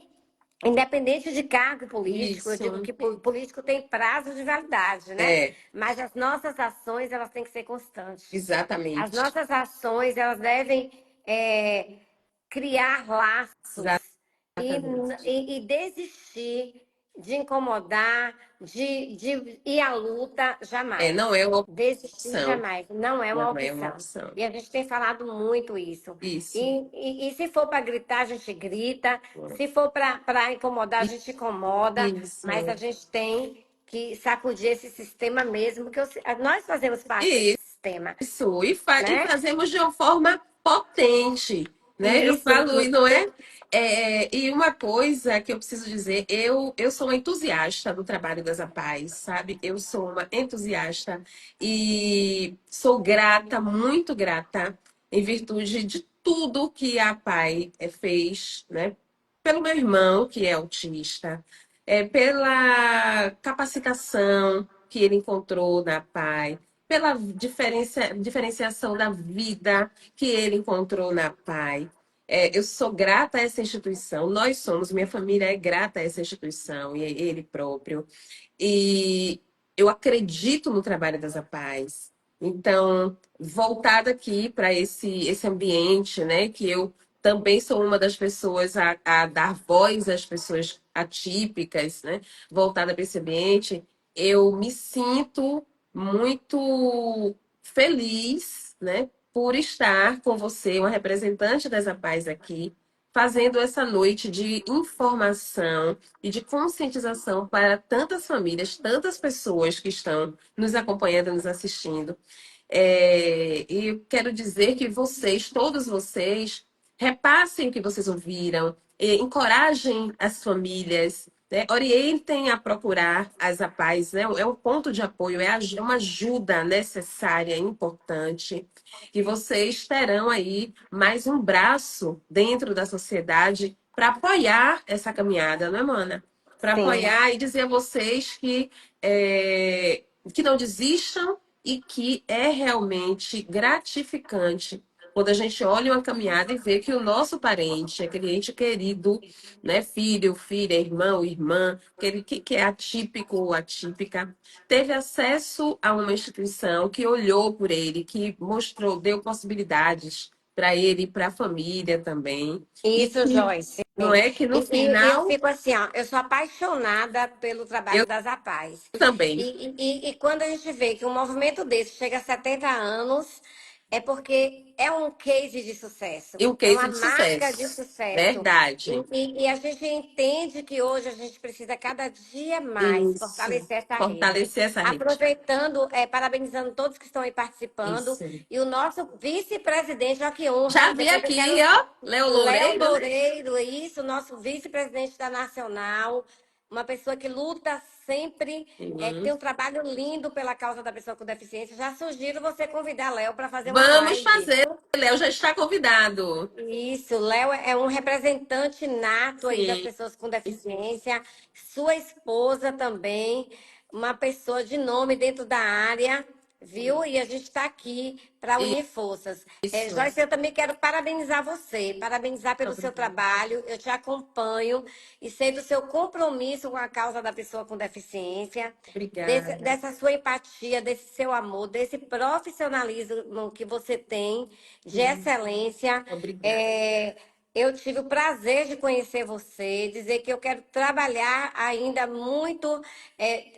independente de cargo político, eu digo Isso. que político tem prazo de validade, né? É, Mas as nossas ações elas têm que ser constantes. As exatamente. nossas ações elas devem criar laços Exatamente. e desistir de incomodar, de ir à luta, jamais. Não é uma Desistir opção. jamais, não é uma Não é uma opção. opção. E a gente tem falado muito isso. Isso. E se for para gritar, a gente grita. Se for para incomodar, a gente incomoda. Mas a Isso. gente tem que sacudir esse sistema mesmo, que nós fazemos parte desse sistema, Isso, e né? fazemos de uma forma potente, né? Eu Isso, falo, e não é? E uma coisa que eu preciso dizer, eu sou uma entusiasta do trabalho das APAES, sabe? Eu sou uma entusiasta e sou grata, muito grata, em virtude de tudo que a APAE fez, né? Pelo meu irmão, que é autista, pela capacitação que ele encontrou na APAE, pela diferenciação da vida que ele encontrou na PAI. Eu sou grata a essa instituição, nós somos, minha família é grata a essa instituição e a ele próprio. E eu acredito no trabalho das APAES. Então, voltada aqui para esse ambiente, né, que eu também sou uma das pessoas a dar voz às pessoas atípicas, né, voltada para esse ambiente, eu me sinto muito feliz, né, por estar com você, uma representante das APAES aqui, fazendo essa noite de informação e de conscientização para tantas famílias, tantas pessoas que estão nos acompanhando, nos assistindo. E eu quero dizer que vocês, todos vocês, repassem o que vocês ouviram, encorajem as famílias, né? Orientem a procurar as APAES, né? É um ponto de apoio, é uma ajuda necessária, importante, e vocês terão aí mais um braço dentro da sociedade para apoiar essa caminhada, não é, mana? Para sim. apoiar e dizer a vocês que não desistam e que é realmente gratificante quando a gente olha uma caminhada e vê que o nosso parente, aquele ente querido, né, filho, filha, irmão, irmã, aquele que é atípico ou atípica, teve acesso a uma instituição que olhou por ele, que mostrou, deu possibilidades para ele e para a família também. E Isso, que Joyce. não é que no E eu final fico assim, ó, eu sou apaixonada pelo eu trabalho das APAES. também. E quando a gente vê que um movimento desse chega a 70 anos, é porque é um case de sucesso, E um é case uma de marca de sucesso. sucesso. Verdade. E a gente entende que hoje a gente precisa cada dia mais Isso. fortalecer essa rede. Fortalecer essa rede. Aproveitando, parabenizando todos que estão aí participando. Isso. E o nosso vice-presidente, olha que honra, Já vi depois eu aqui, quero ó, Léo Léo Loureiro, né? Loureiro, isso, nosso vice-presidente da Nacional, uma pessoa que luta sempre, que Sim. tem um trabalho lindo pela causa da pessoa com deficiência. Já sugiro você convidar Léo para fazer uma Vamos live. fazer. Léo já está convidado. Isso, Léo é um representante nato aí das Sim. pessoas com deficiência, sua esposa também, uma pessoa de nome dentro da área, viu? E a gente está aqui para unir forças. Isso. Joyce, eu também quero parabenizar você, parabenizar pelo seu Obrigada. trabalho, eu te acompanho e sei do seu compromisso com a causa da pessoa com deficiência, Obrigada. dessa sua empatia, desse seu amor, desse profissionalismo que você tem de Sim. excelência. Obrigada. É, eu tive o prazer de conhecer você, dizer que eu quero trabalhar ainda muito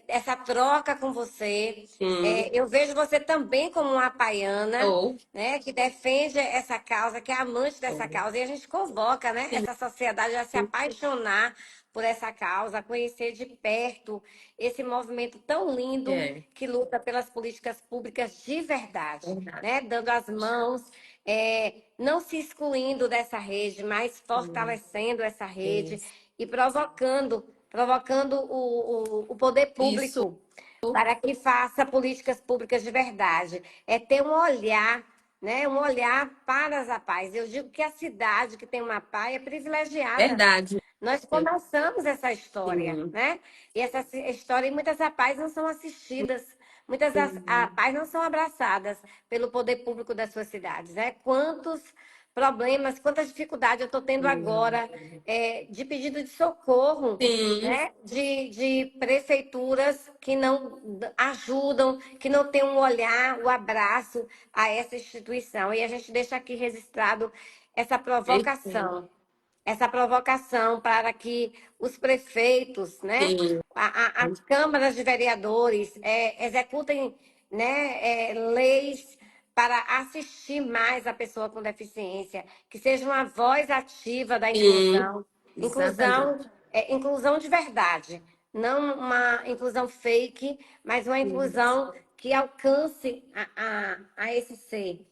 essa troca com você. Sim. Eu vejo você também como uma paiana, Ou, né, que defende essa causa, que é amante dessa ou. causa. E a gente convoca, né, Sim. essa sociedade a se apaixonar por essa causa, a conhecer de perto esse movimento tão lindo É, que luta pelas políticas públicas de verdade, verdade. né, dando as mãos, não se excluindo dessa rede, mas Sim. fortalecendo essa rede Isso. e provocando o poder Isso. público para que faça políticas públicas de verdade. É ter um olhar, né? Um olhar para as APAES. Eu digo que a cidade que tem uma APAE é privilegiada, Verdade. Nós começamos essa história, Sim. né? E essa história, e muitas APAES não são assistidas, muitas Sim. APAES não são abraçadas pelo poder público das suas cidades, né? Quantos problemas, quantas dificuldades eu estou tendo agora de pedido de socorro, Sim. né? De prefeituras que não ajudam, que não têm um olhar, o abraço a essa instituição. E a gente deixa aqui registrado essa Perfeito. provocação, para que os prefeitos, né, Sim. as câmaras de vereadores executem, né, leis para assistir mais a pessoa com deficiência, que seja uma voz ativa da Sim. inclusão, Exatamente. inclusão, inclusão de verdade, não uma inclusão fake, mas uma Sim. inclusão que alcance a esse ser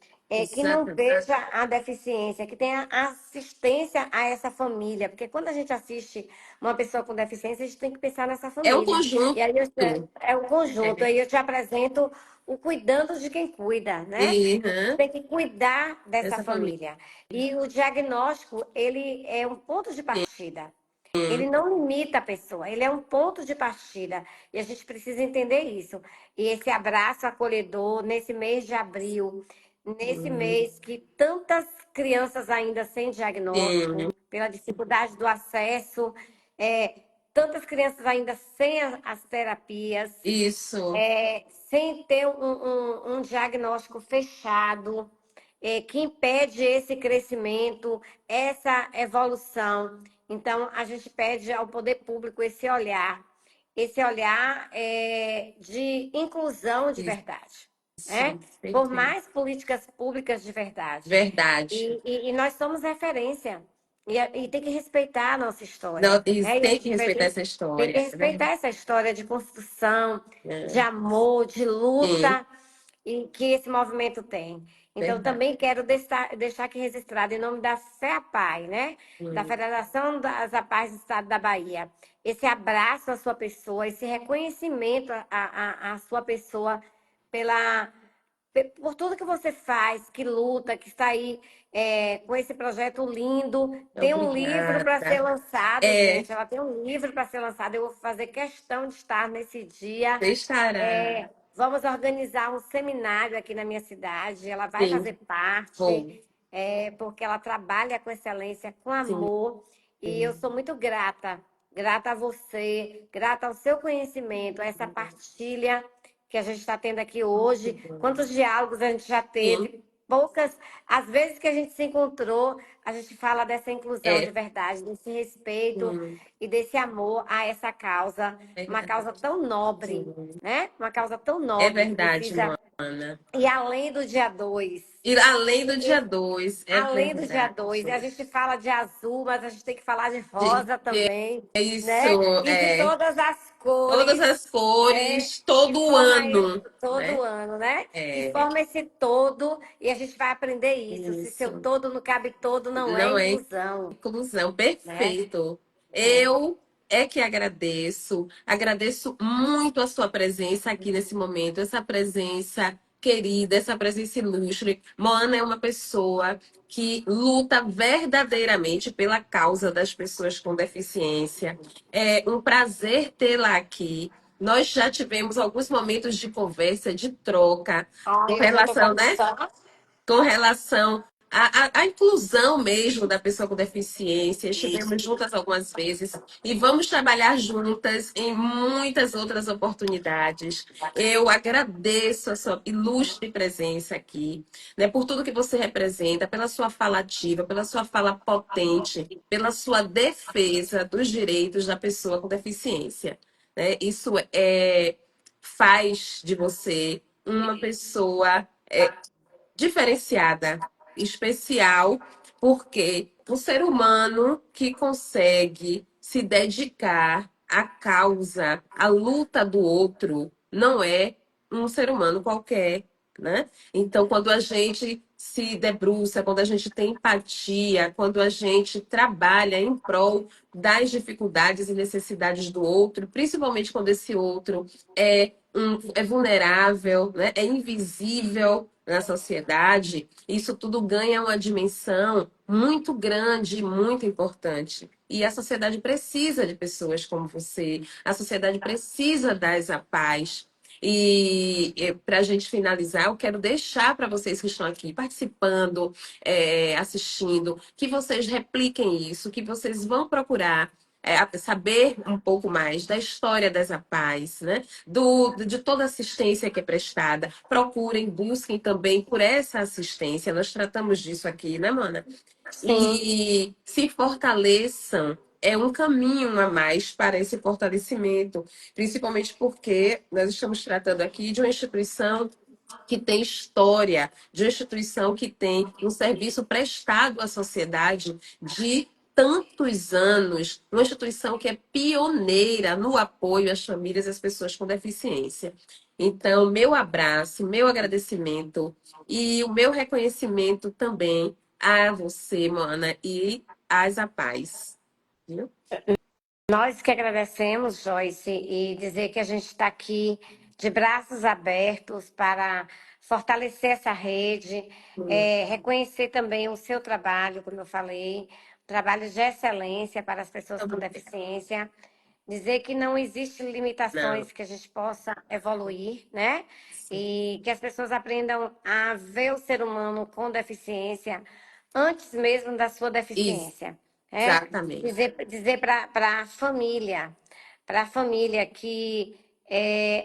que não Exatamente. veja a deficiência, que tenha assistência a essa família. Porque quando a gente assiste uma pessoa com deficiência, a gente tem que pensar nessa É o família. conjunto. E aí é o conjunto. É. Aí eu te apresento o cuidando de quem cuida, né? E, Você hã, tem que cuidar dessa essa família. família. E o diagnóstico, ele é um ponto de partida. Ele não limita a pessoa, ele é um ponto de partida. E a gente precisa entender isso. E esse abraço acolhedor, nesse mês de abril, nesse Sim. mês que tantas crianças ainda sem Sim. diagnóstico, pela dificuldade do acesso, tantas crianças ainda sem as terapias, Isso. sem ter um diagnóstico fechado, que impede esse crescimento, essa evolução. Então, a gente pede ao poder público esse olhar de inclusão de verdade, né? Isso. Por Perfeito. mais políticas públicas de verdade. Verdade. E nós somos referência. E tem que respeitar a nossa Não, história. tem Né? E a tem gente que respeitar essa tem que história. É respeitar verdade. essa história de construção, de É. amor, de Sim. luta e que esse movimento tem. Então, Verdade. também quero deixar aqui registrado, em nome da FEAPAI, né? Da Hum. Federação das APAES do Estado da Bahia, esse abraço à sua pessoa, esse reconhecimento à sua pessoa pela, por tudo que você faz, que luta, que está aí com esse projeto lindo. Tem um livro para ser Obrigada. lançado, É, gente. Ela tem um livro para ser lançado. Eu vou fazer questão de estar nesse dia. você estará. Vamos organizar um seminário aqui na minha cidade. Ela vai Sim, fazer parte, vou. porque ela trabalha com excelência, com Sim, amor. E eu sim. sou muito grata. Grata a você, grata ao seu conhecimento, a essa partilha que a gente está tendo aqui Muito hoje. bom. Quantos diálogos a gente já Sim, teve? Poucas, às vezes que a gente se encontrou, a gente fala dessa inclusão de é. verdade, desse respeito Sim, e desse amor a essa causa, uma causa verdade. tão nobre, Sim. né? Uma causa tão É nobre que verdade, precisa. Moana. E além do dia 2, E além do dia 2 é além do dia verdade. 2, a gente fala de azul, mas a gente tem que falar de De- rosa também, Isso, né? E de é. todas as Todas cores, as né? cores, Que todo forma ano, todo né? ano, né? Que É, forma esse todo, e a gente vai aprender isso. Se seu isso. todo não cabe todo, não é Não é inclusão, inclusão, né? perfeito. É. Eu é que agradeço, agradeço muito a sua presença aqui nesse momento, essa presença querida, essa presença ilustre. Moana é uma pessoa que luta verdadeiramente pela causa das pessoas com deficiência. É um prazer tê-la aqui. Nós já tivemos alguns momentos de conversa, de troca, com Ai, eu já tô relação, né? cansada. Com relação à inclusão mesmo da pessoa com deficiência. Estivemos juntas algumas vezes e vamos trabalhar juntas em muitas outras oportunidades. Eu agradeço a sua ilustre presença aqui, né, por tudo que você representa, pela sua fala ativa, pela sua fala potente, pela sua defesa dos direitos da pessoa com deficiência. Né? Isso faz de você uma pessoa diferenciada, especial, porque um ser humano que consegue se dedicar à causa, à luta do outro, não é um ser humano qualquer. né? Então, quando a gente se debruça, quando a gente tem empatia, quando a gente trabalha em prol das dificuldades e necessidades do outro, principalmente quando esse outro é vulnerável, né? É invisível na sociedade, isso tudo ganha uma dimensão muito grande, muito importante. E a sociedade precisa de pessoas como você, a sociedade precisa das APAES. E para a gente finalizar, eu quero deixar para vocês que estão aqui participando, assistindo, que vocês repliquem isso, que vocês vão procurar saber um pouco mais da história das APAES, né? De toda a assistência que é prestada. Procurem, busquem também por essa assistência. Nós tratamos disso aqui, né, Mana? Sim. E se fortaleçam. É um caminho a mais para esse fortalecimento, principalmente porque nós estamos tratando aqui de uma instituição que tem história, de uma instituição que tem um serviço prestado à sociedade de tantos anos, uma instituição que é pioneira no apoio às famílias e às pessoas com deficiência. Então, meu abraço, meu agradecimento e o meu reconhecimento também a você, Mana, e às APAES. Viu? Nós que agradecemos, Joyce, e dizer que a gente está aqui de braços abertos para fortalecer essa rede, reconhecer também o seu trabalho, como eu falei, trabalho de excelência para as pessoas com deficiência, dizer que não existem Não, limitações que a gente possa evoluir, né? E que as pessoas aprendam a ver o ser humano com deficiência antes mesmo da sua deficiência. É, exatamente. dizer para a família que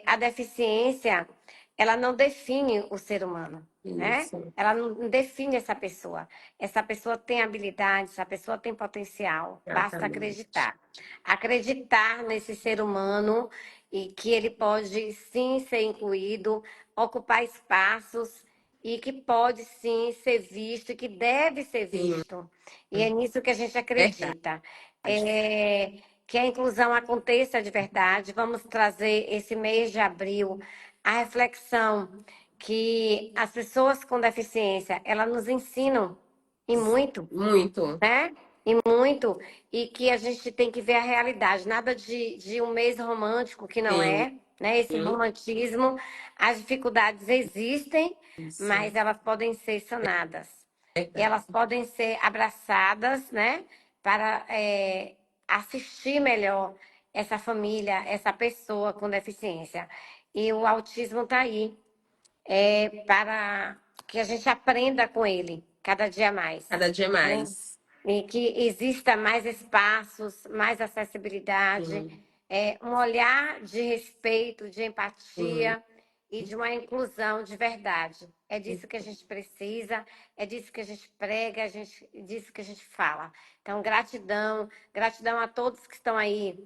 a deficiência ela não define o ser humano, né? Isso, Ela não define essa pessoa. Essa pessoa tem habilidade, essa pessoa tem potencial. Basta exatamente. acreditar. Acreditar nesse ser humano e que ele pode sim ser incluído, ocupar espaços e que pode sim ser visto e que deve ser Sim, visto. E é nisso que a gente verdade. acredita. Que a inclusão aconteça de verdade. Vamos trazer esse mês de abril a reflexão que as pessoas com deficiência, elas nos ensinam e muito, Muito. né? E muito, e que a gente tem que ver a realidade, nada de um mês romântico que não Sim, é, né? Esse romantismo, as dificuldades existem, isso. mas elas podem ser sanadas. E Verdade. elas podem ser abraçadas, né? Para assistir melhor essa família, essa pessoa com deficiência. E o autismo está aí para que a gente aprenda com ele cada dia mais, Cada dia né? mais. E que exista mais espaços, mais acessibilidade, Sim, um olhar de respeito, de sim. empatia e de uma inclusão de verdade. É disso que a gente precisa, é disso que a gente prega, é disso que a gente fala. Então, gratidão, gratidão a todos que estão aí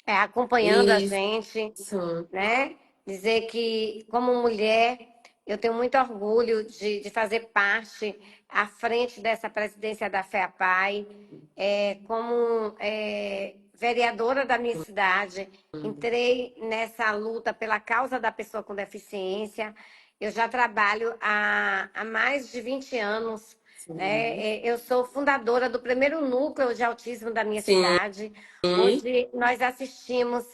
acompanhando a gente, Isso. né? Dizer que, como mulher, eu tenho muito orgulho de fazer parte à frente dessa presidência da FEAPAI, como vereadora da minha cidade, entrei nessa luta pela causa da pessoa com deficiência. Eu já trabalho há mais de 20 anos, né? Sim. Eu sou fundadora do primeiro núcleo de autismo da minha Sim. cidade, onde nós assistimos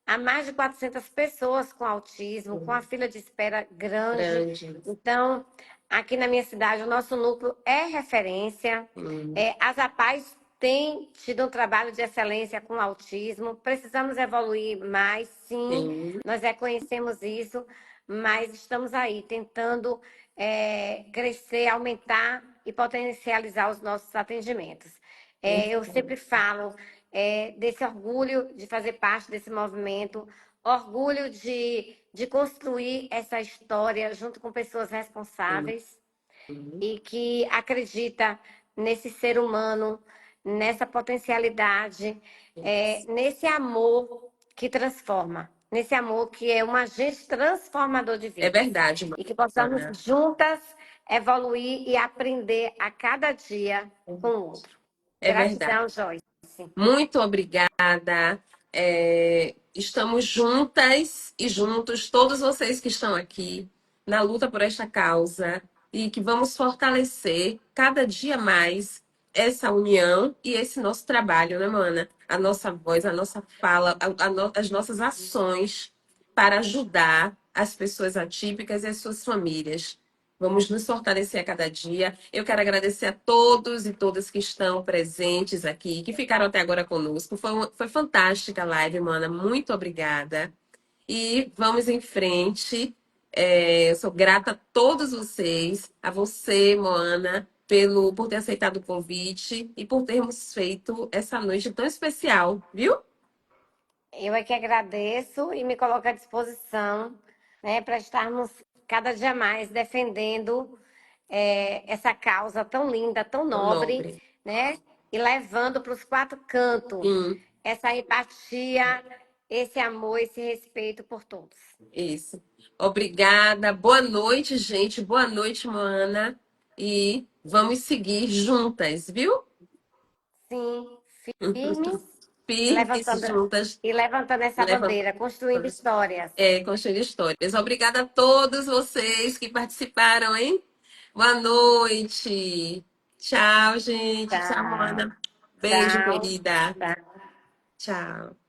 a mais de 400 pessoas com autismo, com a fila de espera grande. Grande. Então, aqui na minha cidade, o nosso núcleo é referência. Sim. As APAES têm tido um trabalho de excelência com autismo. Precisamos evoluir mais, sim, Sim. nós reconhecemos isso, mas estamos aí tentando crescer, aumentar e potencializar os nossos atendimentos. Eu sempre falo desse orgulho de fazer parte desse movimento, orgulho de construir essa história junto com pessoas responsáveis e que acredita nesse ser humano, nessa potencialidade, nesse amor que transforma, nesse amor que é um agente transformador de É vidas. verdade, E que possamos Mana. juntas evoluir e aprender a cada dia com o outro. É verdade. Gratidão, Joyce. Muito obrigada. Estamos juntas e juntos, todos vocês que estão aqui. na luta por esta causa e que vamos fortalecer cada dia mais essa união e esse nosso trabalho, né, mana? A nossa voz, a nossa fala, as nossas ações para ajudar as pessoas atípicas e as suas famílias. Vamos nos fortalecer a cada dia. Eu quero agradecer a todos e todas que estão presentes aqui, que ficaram até agora conosco. Foi fantástica a live, mana. Muito obrigada. E vamos em frente. Eu sou grata a todos vocês, a você, Moana, por ter aceitado o convite e por termos feito essa noite tão especial, viu? Eu é que agradeço e me coloco à disposição, né, para estarmos cada dia mais defendendo essa causa tão linda, tão Tão nobre, nobre. né, e levando para os quatro cantos Sim, essa empatia, esse amor, esse respeito por todos. isso. Obrigada. Boa noite, gente. Boa noite, Moana. E vamos seguir juntas, viu? Sim, firmes e Firmes juntas, e levantando essa levantando. bandeira, construindo histórias. Construindo histórias. Obrigada a todos vocês que participaram, hein? Boa noite. Tchau, gente. Tchau, Tchau, Ana. Beijo, tchau, querida. tchau. Tchau.